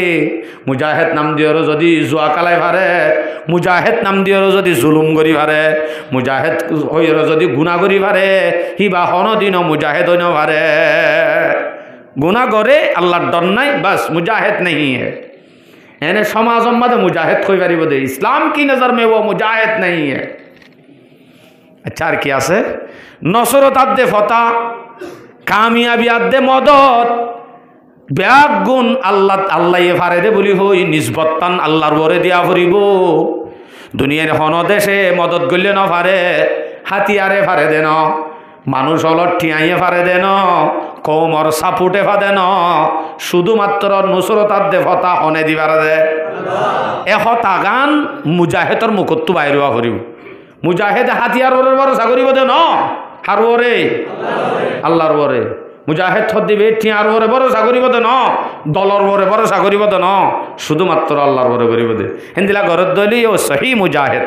মুজাহিদ নাম দিয়েরও যদি জুয়া খেলাই পারে মুজাহিদ নাম দিয়েরও যদি জুলুম করি পারে মুজাহিদ হইয়েরও যদি গুণা করি পারে হিবা হনদিনও মুজাহিদ হইন পারে গুণা করে আল্লাহর ডর নাই বাস মুজাহিদ নেই এনে সমাজ মাঝে মুজাহিদ কই পারিব দে ইসলাম কি নজর মে ও মুজাহিদ নেই আচ্ছা আর কি আছে নসরত আদে ফতা কামিয়াবি আদে মদত ব্যাগ গুণ আল্লাহ আল্লাহ ফারে দে বলি হই নিসবতান আল্লাহর বরে দিয়া ফুরিব দুনিয়ার হন দেশে মদত গলে ন ফারে হাতিয়ারে ফারে দেন মানুষ অলট ঠিয়াইয়ে ফারে দেন কৌমর সাপুটে ফাদে ন শুধুমাত্র নুসরতার দে ফতা হনে দিবার দে এহতা গান মুজাহেদর মুখত্তু বাইর হওয়া ফুরিব মুজাহেদ হাতিয়ারের ভরসা করিব দে ন হার ওরে আল্লাহর বরে মুজাহিদ দিবে ঠিয়ার ওরে ভরসা করিব দে ন দলর ওরে ভরসা করিব দে ন শুধুমাত্র আল্লাহর ওরে করিব দে হিন্দিলা ঘরের দলি ও সহি মুজাহিদ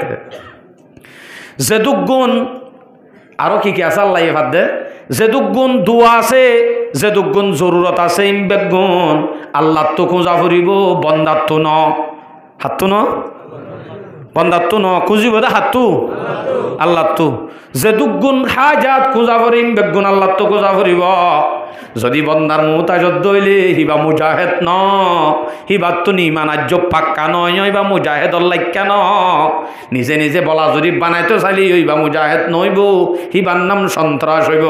যেদুক গুণ আরো কি কি আছে আল্লাহ ভাত দে যেদুক গুণ দোয়া আছে যেদুক গুণ জরুরত আছে ইমবেক গুণ আল্লাহ তো খোঁজা ফুরিব বন্দার তো ন হাত তো ন বন্দার তো ন খুঁজিব দে হাত তো আল্লাহ তো যেদুক গুণ হাজাত খোঁজা ফুরিম বেগুণ আল্লাহ তো খোঁজা ফুরিব যদি বন্দার মুতাজত দইলে হিবা মুজাহিদ ন হিবার তো নিমান আজ্য পাক্কা নয় হইবা মুজাহিদ অল্লাইক্যা ন নিজে নিজে বলা যদি বানাইতো চালি হইবা মুজাহিদ নইব হিবার নাম সন্ত্রাস হইব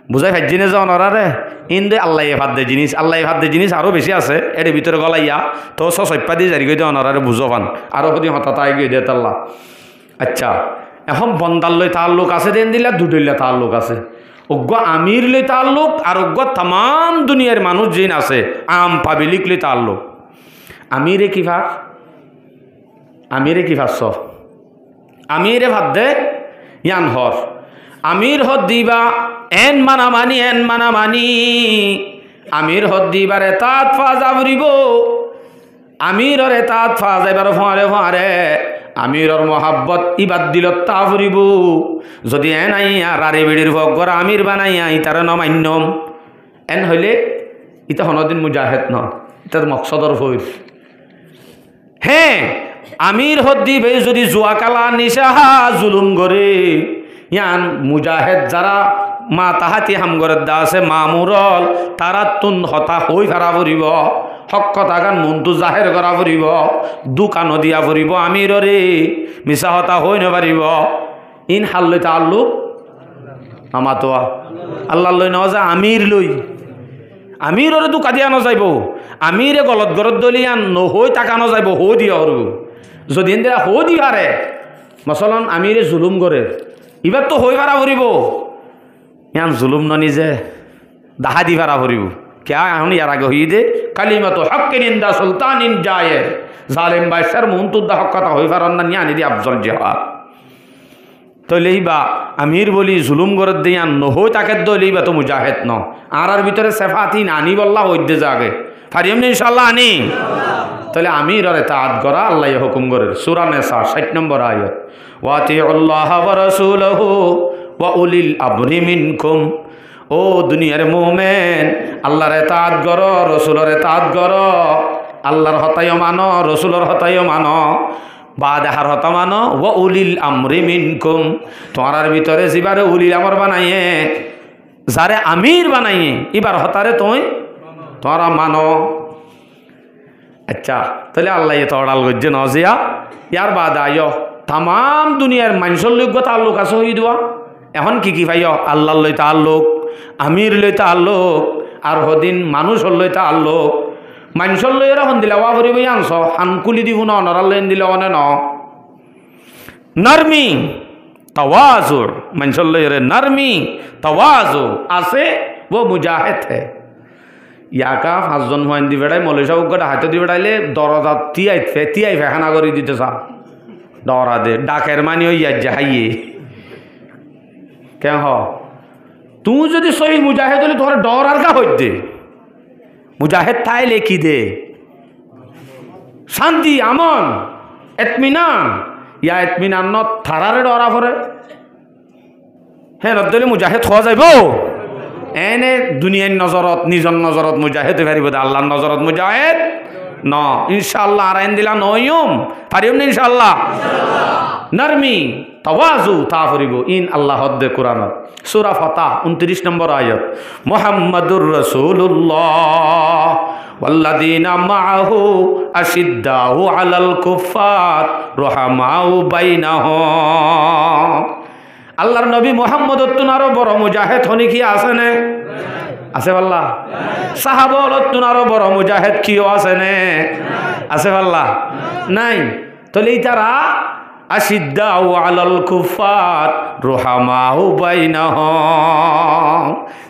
বুঝাই ভাই জিনিস যাও নরারে ইন্দে আল্লাহ ভাত দে জিনিস আল্লাহ ভাত দে জিনিস আরও বেশি আছে এর ভিতরে গলাইয়া তো সপ্পা দিয়ে জারি গই দেওয়া নরারে বুঝো পান আরও যদি হঠাৎ আই গই দিয়ে তাল্লা আচ্ছা এখন বন্দার লই তার লোক আছে দেন দিলা দুডইলা তার লোক আছে অজ্ঞ আমির লই তার লোক আর অজ্ঞ তাম দুনিয়ার মানুষ যেন আছে আম পাবলিক লই তার লোক আমিরে কি ভাত আমিরে কি ভাবছ আমিরে ভাত দে ইয়ান হর আমির হদ দিবা এন মানামানি আমির হদ দিবারে তাত ফাজা ফুরিব আমিররে তাত ফাজ এবার ফাঁড়ে আমিরর মহাব্বত ইবাদ দিল তা ফুরিব যদি এন আইয়া রারে বেড়ির ভগর আমির বানাইয়া ইতার নমান্যম এন হইলে ইতা হনদিন মুজাহিদ ন ইতার মকসদর হইল হ্যাঁ আমির হদ দিবে যদি জুয়া কালা নিশাহা জুলুম করে ইয়ান মুজাহিদ যারা মা তাহাতি হামগরের দা আছে মামুরল তারা তুন হতা হই ফেরা ফুরিব হক কথা গান মনটো জাহের করা ফুরিব দোকানো দিয়া ফুরিব আমিররে মিছা হতা হই নপারিব ইন হাল লই তাল্লুক আমাতোয়া আল্লাহ লই নজা আমির লই আমিররে দোকা দিয়া নযাইব আমিরে গলত গরত দলিয়ান নহই টাকা নযাইব হো দিয়া হরব যদি ইন্দিরা হো দি হারে মসলন আমিরে জুলুম করে এবার তো হই ভাড়া ফুরিব ইয়ান জুলুম ন নিজে দাহা দি ভাড়া ফুরিব क्या এখন ইয়ার আগে হই দে কালিমাত হক নিন্দা সুলতানিন যায় জালেম বাইসার মুনতুদ্দা হক কথা হই ফারন না নিয়ানি দি আফজল জওয়াব তো লইবা আমির বলি জুলুম করে দিয়ান নহই তাকে দ লইবা তো মুজাহিদ ন আর ভিতরে সেফাতি নানি বল্লা হইদে জাগে ফারিম ইনশাআল্লাহ আনি তাহলে আমিরর ইতাআত করা আল্লাহ হুকুম করে সূরা নিসা 60 নম্বর আয়াত ওয়াতিউল্লাহ ওয়া রাসূলুহু ওয়া উলিল আমরি মিনকুম ও দুনিয়ার মুমিন আল্লাহর ইতাআত করো রাসূলের ইতাআত করো আল্লাহর হতায় মানো রাসূলের হতায় মানো বাদাহার হতা মানো ওয়া উলিল আমরি মিনকুম তোমার ভিতরে জিবারে উলিল আমর বানাইয়ে যারে আমির বানাইয়ে এবার হতারে তোমরা মানো আচ্ছা তাহলে আল্লাহ এত অড়াল গজ্জে নজিয়া ইয়ার বাদ আয় তাম দুনিয়ার মানুষের লোক তাল্লুক আছে হই দেওয়া এখন কি ভাইয় আল্লাহর লই তাল্লুক আমির লই তাল্লুক আর হদিন মানুষের লই তাল্লুক মানুষের লই এরা হন দিলা ওয়া ভরি বই আনছ হানকুলি দিব না নরাল লইন দিলে অনে ন নরমি তাওয়াজুর মানুষের লই রে নরমি তাওয়াজু আছে ও মুজাহিদ হে ইয়াকা 5 জন হইন দি বেড়াই মৌলভী সাহেব গটা হাতে দি বেড়াইলে দরজা তিয়াই ফেখানা করে দিতে চা ডরা দে ডাকের মানি হইয়া যাহাইয়ে কেন হ তুই যদি সহি মুজাহিদ হলে তোমার ডর আর কা হইতে মুজাহিদ তাই লেখি দে শান্তি আমন এতমিনান ইয়া এতমিনান ন থারারে ডরা পরে হ্যাঁ নদলে মুজাহিদ হওয়া যাইব এনে দুনিয়ার নজরত নিজর নজরত মুজাহিদ পারিব আল্লাহর নজরত মুজাহিদ ন ইনশাআল্লাহ আর আইন দিলা নয়ম পারিম না ইনশাআল্লাহ নরমি তাওয়াজু তা করিব in Allah হদ্দে Quran Surah Fattah 29 নম্বর আয়াত মুহাম্মাদুর রাসূলুল্লাহ ওয়াল্লাযীনা মাআহু আশিদ্দাউ আলাল কুফফার রহমাউ বাইনাহুম আল্লাহর নবী মুহাম্মদ তুনারও বড় মুজাহিদ হনি কি আছে না আছে আল্লাহ সাহাবা তুনারও বড় মুজাহিদ কিও আছে না আছে আল্লাহ নাই তাহলে তারা আশিদ্দাউ আলাল কুফফার রহমাউ বাইনাহুম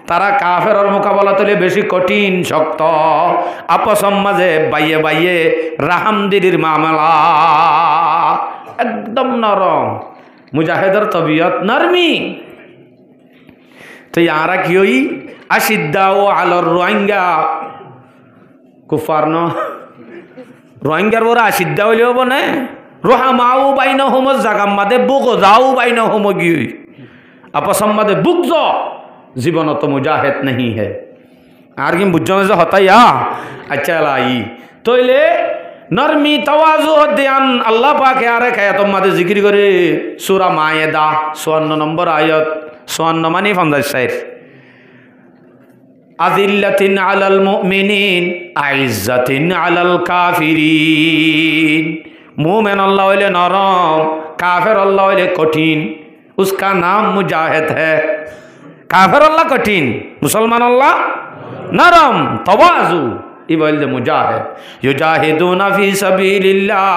তারা কাফেরের মোকাবেলা তুলে বেশি কঠিন শক্ত আপসম মাঝে বাইয়ে বাইয়ে রাহামদিরির মামলা একদম নরম মুজাহিদের তবিয়ত নরমি তো ইয়ারা কি হই আশিদ্দাউ আলার রোহিঙ্গা কুফার ন রোহিঙ্গার ওরা আশিদ্দা হইলে হব না রোহামাউ বাইন হোম জাগাম মাদে বুক যাও বাইন হোম গিয়ে আপসম মাদে বুক য জীবন তো মুজাহিদ नहीं है আর কি বুঝছো যে হতাইয়া আচ্ছা লাই তইলে নরমি তাওয়াজু ধ্যান আল্লাহ পাকে আরে খায় তোমাদের জিকির করে সূরা মায়েদা 54 নম্বর আয়াত 54 মানে 50 আযিল্লাতিন আলাল মুমিনিন আইজ্জাতিন আলাল কাফিরিন মুমিন আল্লাহ হইলে নরম কাফের আল্লাহ হইলে কঠিন उसका नाम मुजाहिद है काफिर अल्लाह कठिन मुसलमान अल्लाह नरम तवाजु इबल मुजाहिद युजाहिदूना फी सबीलिल्लाह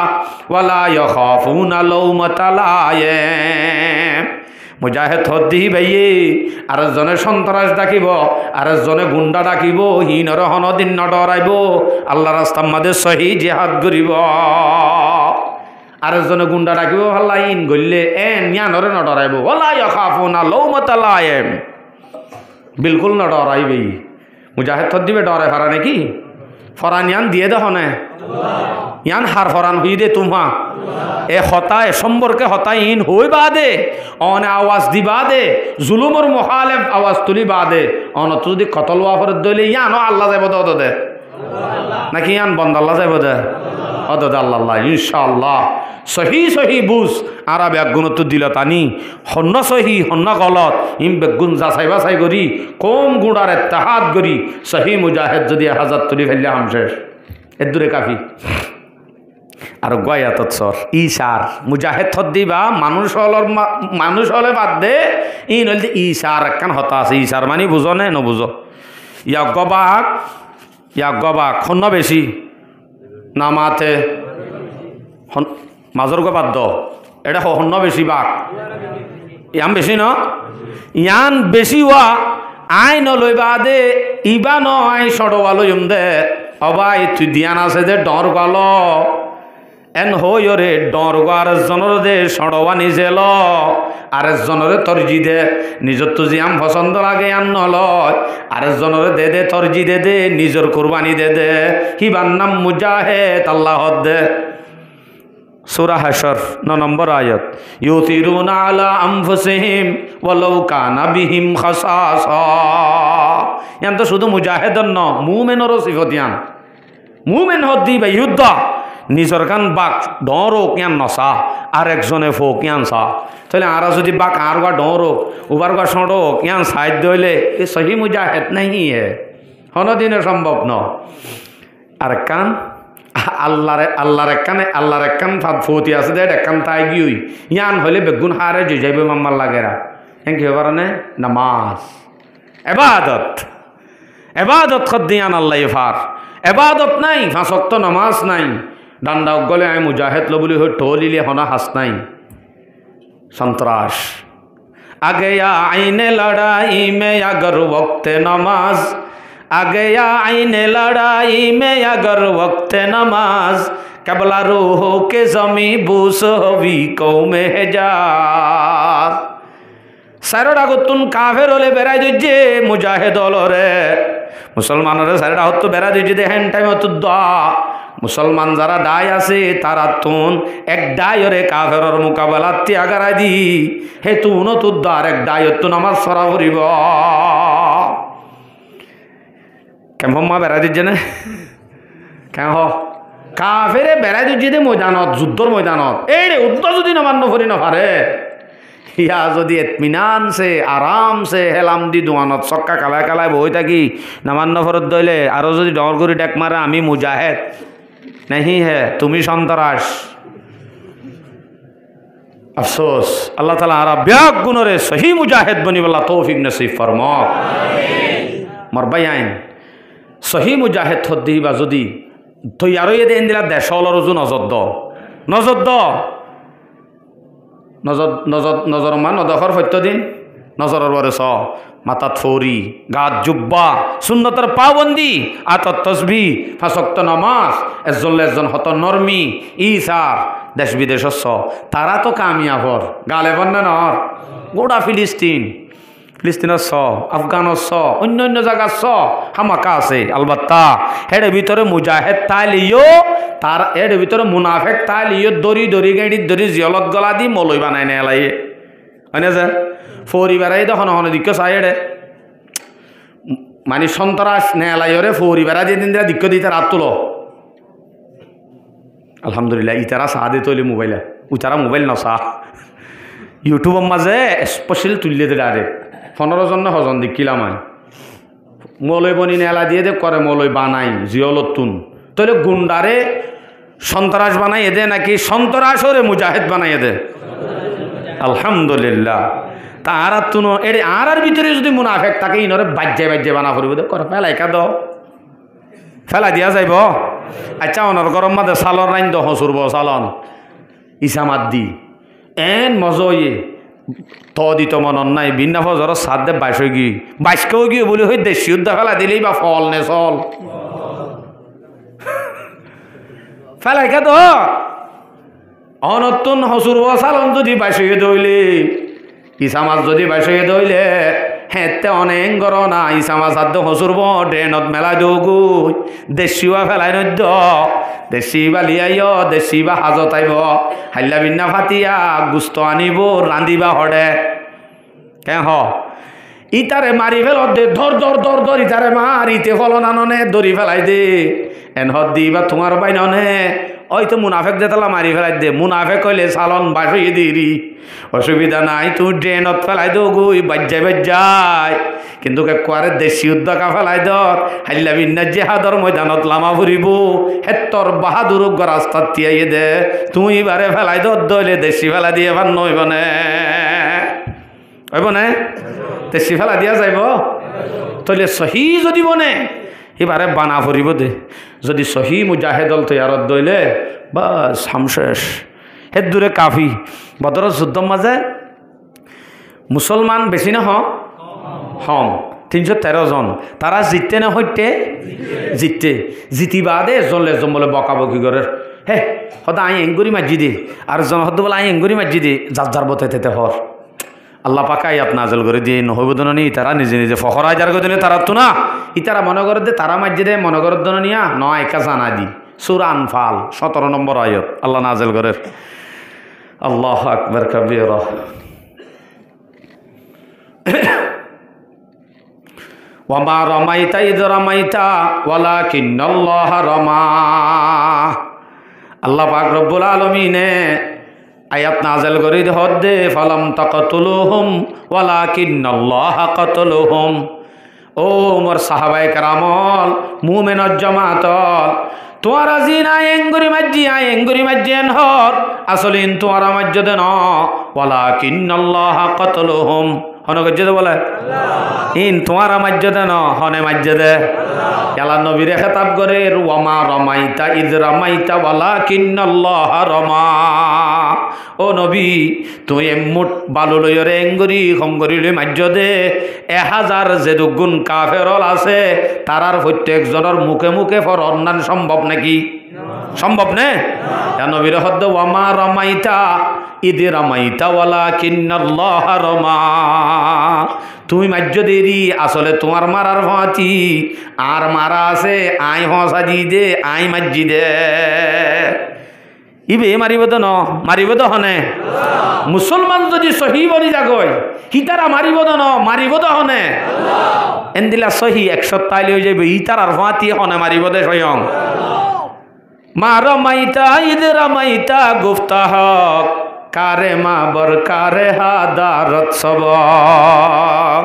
वला यखाफूना लौमता लाइम मुजाहिद हद्दी भाइये আর জনে সন্ত্রাস ডাকিব আর জনে গুন্ডা ডাকিব হিনর হনদিন ন ডরাইব আল্লাহ রাস্তার মাঝে সহি জিহাদ করিব আর জনে গুন্ডা ডাকিব আল্লাহ ইন গল্লে এন নিয়ানরে ন ডরাইব ওয়ালা ইয়াখাফুনা লাউমাতা লাইম बिल्कुल न डराइबे मुजाहिद थद दिबे डरे फारा नाकि फरान यान दिए दे हने यान हार फरान हुई दे तुम्हा ए हता ए सम्पर्के हता इन होई बादे अने आवाज दिबा दे जुलुमर मुखालिफ आवाज तुली बादे अन तो যদি কতল ওয়াফর দলে ইয়ান আল্লাহ যাইব দে নাকি ইয়ান বন্ধ আল্লাহ যাইব দে অদদ আল্লাহ ইনশাআল্লাহ সহি সহি বুঝ আরা বেগুন তো দিল তানি হন্ন সহি হন্ন গলত ইম বেগুন যাচাই বাছাই করি কম গুণার ইত্তেহাদ করি সহি মুজাহিদ যদি 1000 তুলি ফেললে হাম শেষ এর দূরে কাফি আর গয়াতত সর ইশার মুজাহিদ থদ দিবা মানুষ হলে বাদ দে ইন হল ইশার একখান হতা আছে ইশার মানে বুঝো না ন বুঝো ইয়া গবাক হন্ন বেশি নামাতে মাজর গো বাদ এটা হন্য বেশি বাক ইয়ান বেশি ন ইয়ান বেশি হওয়া আই নলই বাদে ইবা ন আই সড়োয়া লইম দে অবাই তুই দিয়ান আছে যে ডর গল এন হই রে ডর গো আর জনের দে সড়োয়া নিজে ল আর জনরে তরজি দে নিজর তো জিয়াম পছন্দ লাগে আন নলয় আর জনরে দে দে তরজি দে দে নিজর কুরবানি দে দে হিবার নাম মুজাহিদ আল্লাহ দে सूरा हशर 9 नंबर आयत युतिरुना अला अनफुसिहिम वलौ काना बिहिम खसासा यान तो शुद्ध मुजाहिद न मुमिनर सिफत यान मुमिन हद्दी बा युद्ध নিজর কান বাক ডরো কিয়ান নসা আর একজনে ফো কিয়ান সা তাহলে আর যদি বাক আর গা ডরো উবার গা সড়ো কিয়ান সাইড দইলে এ সহি মুজাহিদ नहीं है হনদিনে সম্ভব ন আর কান আল্লাহর একখান ফতি আছে দে একখান তাই গিয়ে ইয়ান হলে বেগুন হারে যে যাইবে মাম্মার লাগেরা হ্যাঁ কি হবার না নামাজ এবাদত খদ্দিয়ান আল্লাহ ফার এবাদত নাই 5 ওয়াক্ত নামাজ নাই ডান্ডা গলে আমি মুজাহিদ লো বলি টোলিলে হনা হাস নাই সন্ত্রাস আগে আইনে লড়াই মে अगर वक्त नमाज आ गया आईने लड़ाई में अगर वक्त नमाज कबला रूह के जमी बूस होवी कौम हिजाज সাইরড আগতুন কাফের হলে বেড়াই দিচ্ছে মুজাহিদ হলরে মুসলমানরে সাইরড হতো বেড়াই দিচ্ছে দেখেন টাইম হতো মুসলমান যারা দায় আছে তারা তুন এক দায়রে কাফেরর মোকাবেলা ত্যাগারাই দি হে তুন তুদ্দ আর এক দায়ত নামাজ সরা করিব কেমন মা বেড়াই দিচ্ছে না কেন কাফেরে বেড়াই দিচ্ছে দে ময়দানত যুদ্ধর ময়দানত এই রে উদ্ধ যদি নমান্য করি নপারে ইয়া যদি এতমিনান সে আরাম সে হেলাম দি দোয়ানত চক্কা কালায় কালায় বই থাকি নামান্য ফরত দইলে আরো যদি ডর করে ডেক মারে আমি মুজাহেদ नहीं है তুমি সন্ত্রাস अफसोस अल्लाह ताला आरा ब्याग गुनरे सही मुजाहिद बनी वाला तौफीक नसीब फरमा मर बयान सही मुजाहिद थद्दी बा जदी तो यारो ये देन दिला देशल रजु नजर द नजर मान नदखर फत्य दिन नजरर बरे स মাথাত ফৌরি গাত জুব্বা সুন্নতের পাবন্দি আতত তসবি ফাঁসক্ত নামাজ একজন হত নরমি ইসার দেশ বিদেশস তারা তো কামিয়াবর গালে বন্যা নর গোটা ফিলিস্তিনের আফগানের অন্য জায়গার হামাকা আছে আলবাত্তা হেডে ভিতরে মুজাহেদ তাইলিও তার হেডে ভিতরে মুনাফেক তাইলিও দড়ি গাড়ি দড়ি জিয়লত গলা দি মলই বানাই নেয় লাগে হয় না যে ফৌরি বেড়াই তখন হন দিক্ষ চাইডে মানে সন্ত্রাস নেলাইরে ফৌরি বেড়া দিয়ে দিন দিক্ষ দিতে রাত তুলো আলহামদুলিল্লাহ ইতারা চাহ দে তৈলি মোবাইলে উতারা মোবাইল নচা ইউটিউবের মাঝে স্পেশাল তুলিয়ে দে ডাইরেক্ট 15 জন না হজন দেখিলাম আমি মলই বনি নেলা দিয়ে দে করে মলই বানাই জিয়লতুন তৈলে গুন্ডারে সন্ত্রাস বানাই এদে নাকি সন্ত্রাসরে মুজাহিদ বানাই এদে আলহামদুলিল্লাহ তারা তুনো এর আর ভিতরে যদি মুনাফেক থাকে ইনরে বাজ্যে বানা করব করে ফেলাইকা দ ফেলা দিয়া যাইব আচ্ছা অনর গরম মাদে সালন রাইন দ হসুরব সালন ইসামাত দি এন মজয়ে ত দিত মনন নাই বিনা ফজর সাত দে 22 কেও গিয়ে বলি হই দেশি উদ্দা ফেলা দিলেই বা ফল নে চল ফেলাইকা দ অনতুন হসুরব সালন যদি 22 দইলে ইসামাজ যদি 22 দইলে হেতে অনেক গরনা ইসামাজ আদ হসুরব ড্রেনত মেলা দৌগু দেশিওয়া ফেলাই নদ্য দেশি বালিয়াইও দেশি বা হাজত আইব হাল্লা বিন্না ফাতিয়া গুস্ত আনিব রান্দিবা হড়ে কে হ ইতারে মারি ফেল দে ধর ইতারে মারিতে ফলন আননে দড়ি ফেলাই দে এন হদ দিবা তোমার বাইননে ওই তো মুনাফেক যেতলা মারি ফেলাই দে মুনাফেক কইলে সালন 22 দিরি অসুবিধা নাই তুই ড্রেনত ফেলাই দো গুই বাজ্যায় কিন্তু কুয়ারে দেশি উদ্যোগা ফেলাই দর হাল্লা বিন্না জেহাদর ময়দানত লামা ফুরিব হেত্তর বাহাদুর রাস্তাত তিয়াইয়ে দে তুই বারে ফেলাই দর দইলে দেশি ফেলা দিয়ে এবার নইব নে দেশি ফেলা দিয়া যাইব তইলে সহি যদি বনে এবারে বানা ফুরিব দে যদি সহি মুজাহিদল তৈয়ারত দইলে বাস হামশেষ হের দূরে কাফি বদর যুদ্ধর মাঝে মুসলমান বেশি না হম 313 জন তারা জিততে না হইতে জিতিবা দে এজন বলে বকাবকি করে হে হয়তো আই এঙ্গুরি মাজি দে আর জন হয়তো বলে আই এঙ্গুরি মাজি দে যার বতাইতে হর আল্লাহ পাকাই আপ নাজল করে দিয়ে নহবদনী তারা নিজে ফখরাই যার গদিনে তারা তো না ইতারা মনে করে দে তারা মাজি দে মনে করে দন নিয়া নয় একা জানা দি সূরা আনফাল 17 নম্বর আয়াত আল্লাহ নাজল করে আল্লাহ আকবার কবীরা ওয়ামা রামাইতা ইয রামাইতা ওয়ালাকিন্নাল্লাহ রামা আল্লাহ পাক রব্বুল আলামিনে আয়াত নাযিল করে হদ্দে ফালাম তাকতুলুহুম ওয়ালাকিন্নাল্লাহ কাতালুহুম ও মোর সাহাবায়ে কেরামল মুমিনের জামাত তোরা জিনা এঙ্গুরি মাজ্জিয়ান হর আসলিন তোরা মাজ্জদে ন ওয়ালাকিন্নাল্লাহ কাতালুহুম হন গজ্জদে বলে ইন তোরা মাজ্জদে ন হনে মাজ্জদে আল্লাহ নবীর খেতাব করে ওয়ামা রামাইতা ইয রামাইতা ওয়ালাকিন্নাল্লাহ রামা ও নবী তুই মুঠ বালু লইরে এঙ্গুরি খমগরি লই মাজ্জদে 1000 যে দুগুণ কাফেরল আছে তারার প্রত্যেকজনের মুখে মুখে ফর অন্যান সম্ভব নাকি সম্ভব নে নবীর হদ্দ ওয়ামা রামাইতা ইদ রামাইতা ওয়ালাকিন্নাল্লাহ রামা। তুমি মাজ্য দেরি, আসলে তোমার মারার ভাঁতি আর মারা আছে আই হসাজি দে আই মাজ্জি দে। ইবে মারিব তো ন, মারিব তো হনে। মুসলমান যদি সহি বনি যাগয় হিতারা মারিব তো ন, মারিব তো হনে। এন্দিলা সহি 100 তাইলে হয়ে যাবে, ইতার আর ভাঁতি হনে মারিব দে স্বয়ং। মা রমাইতা ইদ রামাইতা গুফতা হক, কারে মা বর কারে হাদারত সবক।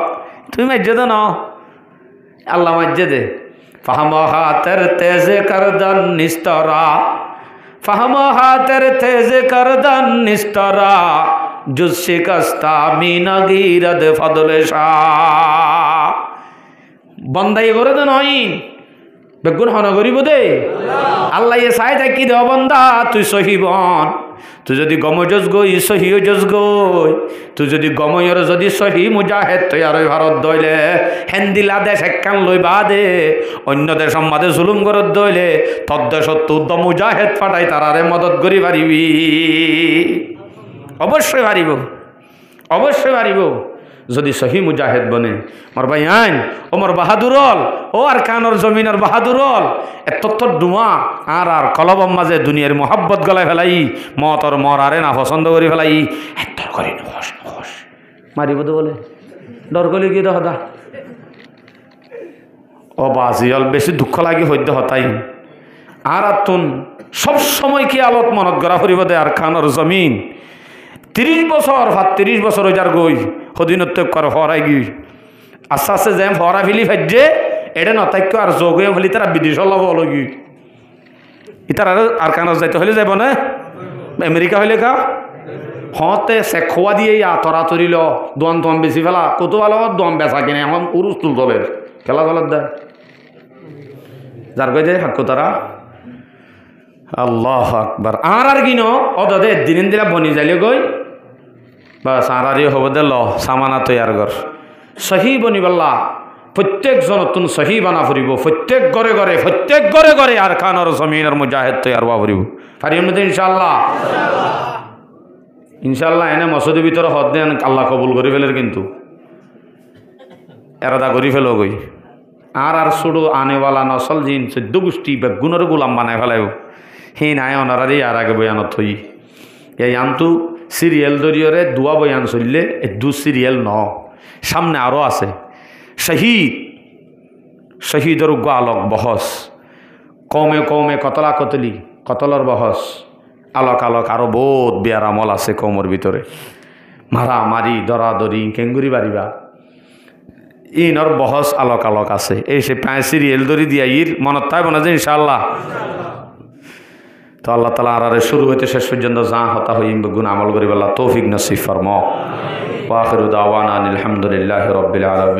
তুমি মাজ্জে দে ন, আল্লাহ মাজ্জে দে। ফাহম হাতের তেজে করদন নিস্তরা, ফাহম হাতের তেজে করদন নিস্তরা, জুজ শিকস্তা মিনা গিরদ ফদলে শাহ। বন্দাই করে দে নয় বেগুন হন করিব দে। আল্লাহ চাই থাকি দে বন্দা তুই সহিবন। তুই যদি গমজস গই সহিও জস গই, তুই যদি গময়র যদি সহি মুজাহেদ তৈয়ার ভারত দইলে হেন্দিলা দেশ একখান লই বাদে অন্য দেশ মাদে জুলুম করত দইলে তদ দেশত তুদ মুজাহেদ ফাটাই তারারে মদত করি পারিবি। অবশ্যই পারিব, অবশ্যই পারিব যদি সহি মুজাহিদ বনে। মোর ভাই আইন ও মোর বাহাদুরল, ও আর কানর জমিনের বাহাদুরল, এত ডুমা আর আর কলবম মাঝে দুনিয়ার মোহাব্বত গলায় ফেলাই মতর মর আরে না পছন্দ করি ফেলাই ডর করি নহস নহস মারিব তো বলে ডর করলে কি দা ও বাজিয়াল বেশি দুঃখ লাগি হইতে হতাই। আর তুন সব সময় কি আলত মনত গড়া ফুরিব দে আর কানর জমিন 30 বছর 30 বছর ওই যার গই সদিনত কর হরাই গই আস্তে আস্তে যেম হরা ফেলি ফাইজে এটা নতাক্য আর যোগ হয়ে ফেলি তারা বিদেশ লব হলো গি ইতার আর কানত যাইতে হলে যাব না আমেরিকা হইলে কা হতে সে খোয়া দিয়ে তরা তরিল দোয়ান তোয়ান বেশি ফেলা কত ভালো দম বেচা কিনে এখন উরুস তুল দলের খেলা দলের দেয় যার কই যে হাক্কু তারা আল্লাহ আকবার। আর কিনো অদে দিন দিলা বনি যাইলে গই বাস আর হব দে ল সামানা তৈয়ার ঘর সহি বনিবাল্লা প্রত্যেকজন নতুন সহি বানা ফুরিব প্রত্যেক ঘরে ঘরে প্রত্যেক ঘরে ঘরে আর খানর জমিনের মুজাহিদ তৈয়ার বা ফুরিব পারিব না ইনশাআল্লাহ। ইনশাআল্লাহ এনে মসজিদের ভিতরে হদ দেন আল্লাহ কবুল করে ফেলের কিন্তু এরাদা করি ফেলো গই আর সুড়ো আনেওয়ালা নসল জিন 14 গোষ্ঠী বেগুনের গোলাম বানায় ফেলাইব হি নাই ওনারারই আর আগে বয়ানত থই এই আনতু সিরিয়াল দরিয়রে দুয়া বয়ান চললে দু সিরিয়াল ন সামনে আরও আছে শহীদ শহীদের আলোক বহস কমে কমে কতলা কতলি কতলর বহস আলোক আলোক আরও বহুত বিয়ার আমল আছে কমর ভিতরে মারামারি দরাদরি কেঙ্গুরি বাড়িবা ইনর বহস আলোক আলোক আছে এই সে পাঁচ সিরিয়াল দরি দিয়া ইর মনত থাকব না যে ইনশাআল্লাহ। তো আল্লাহ তালা আর শুরু হইতে শেষ পর্যন্ত যা হতা হই গুণ আমল করি আল্লাহ তৌফিক নসিব ফরমাও। ওয়া আখিরু দাওয়ানা আলহামদুলিল্লাহি রাব্বিল আলামিন।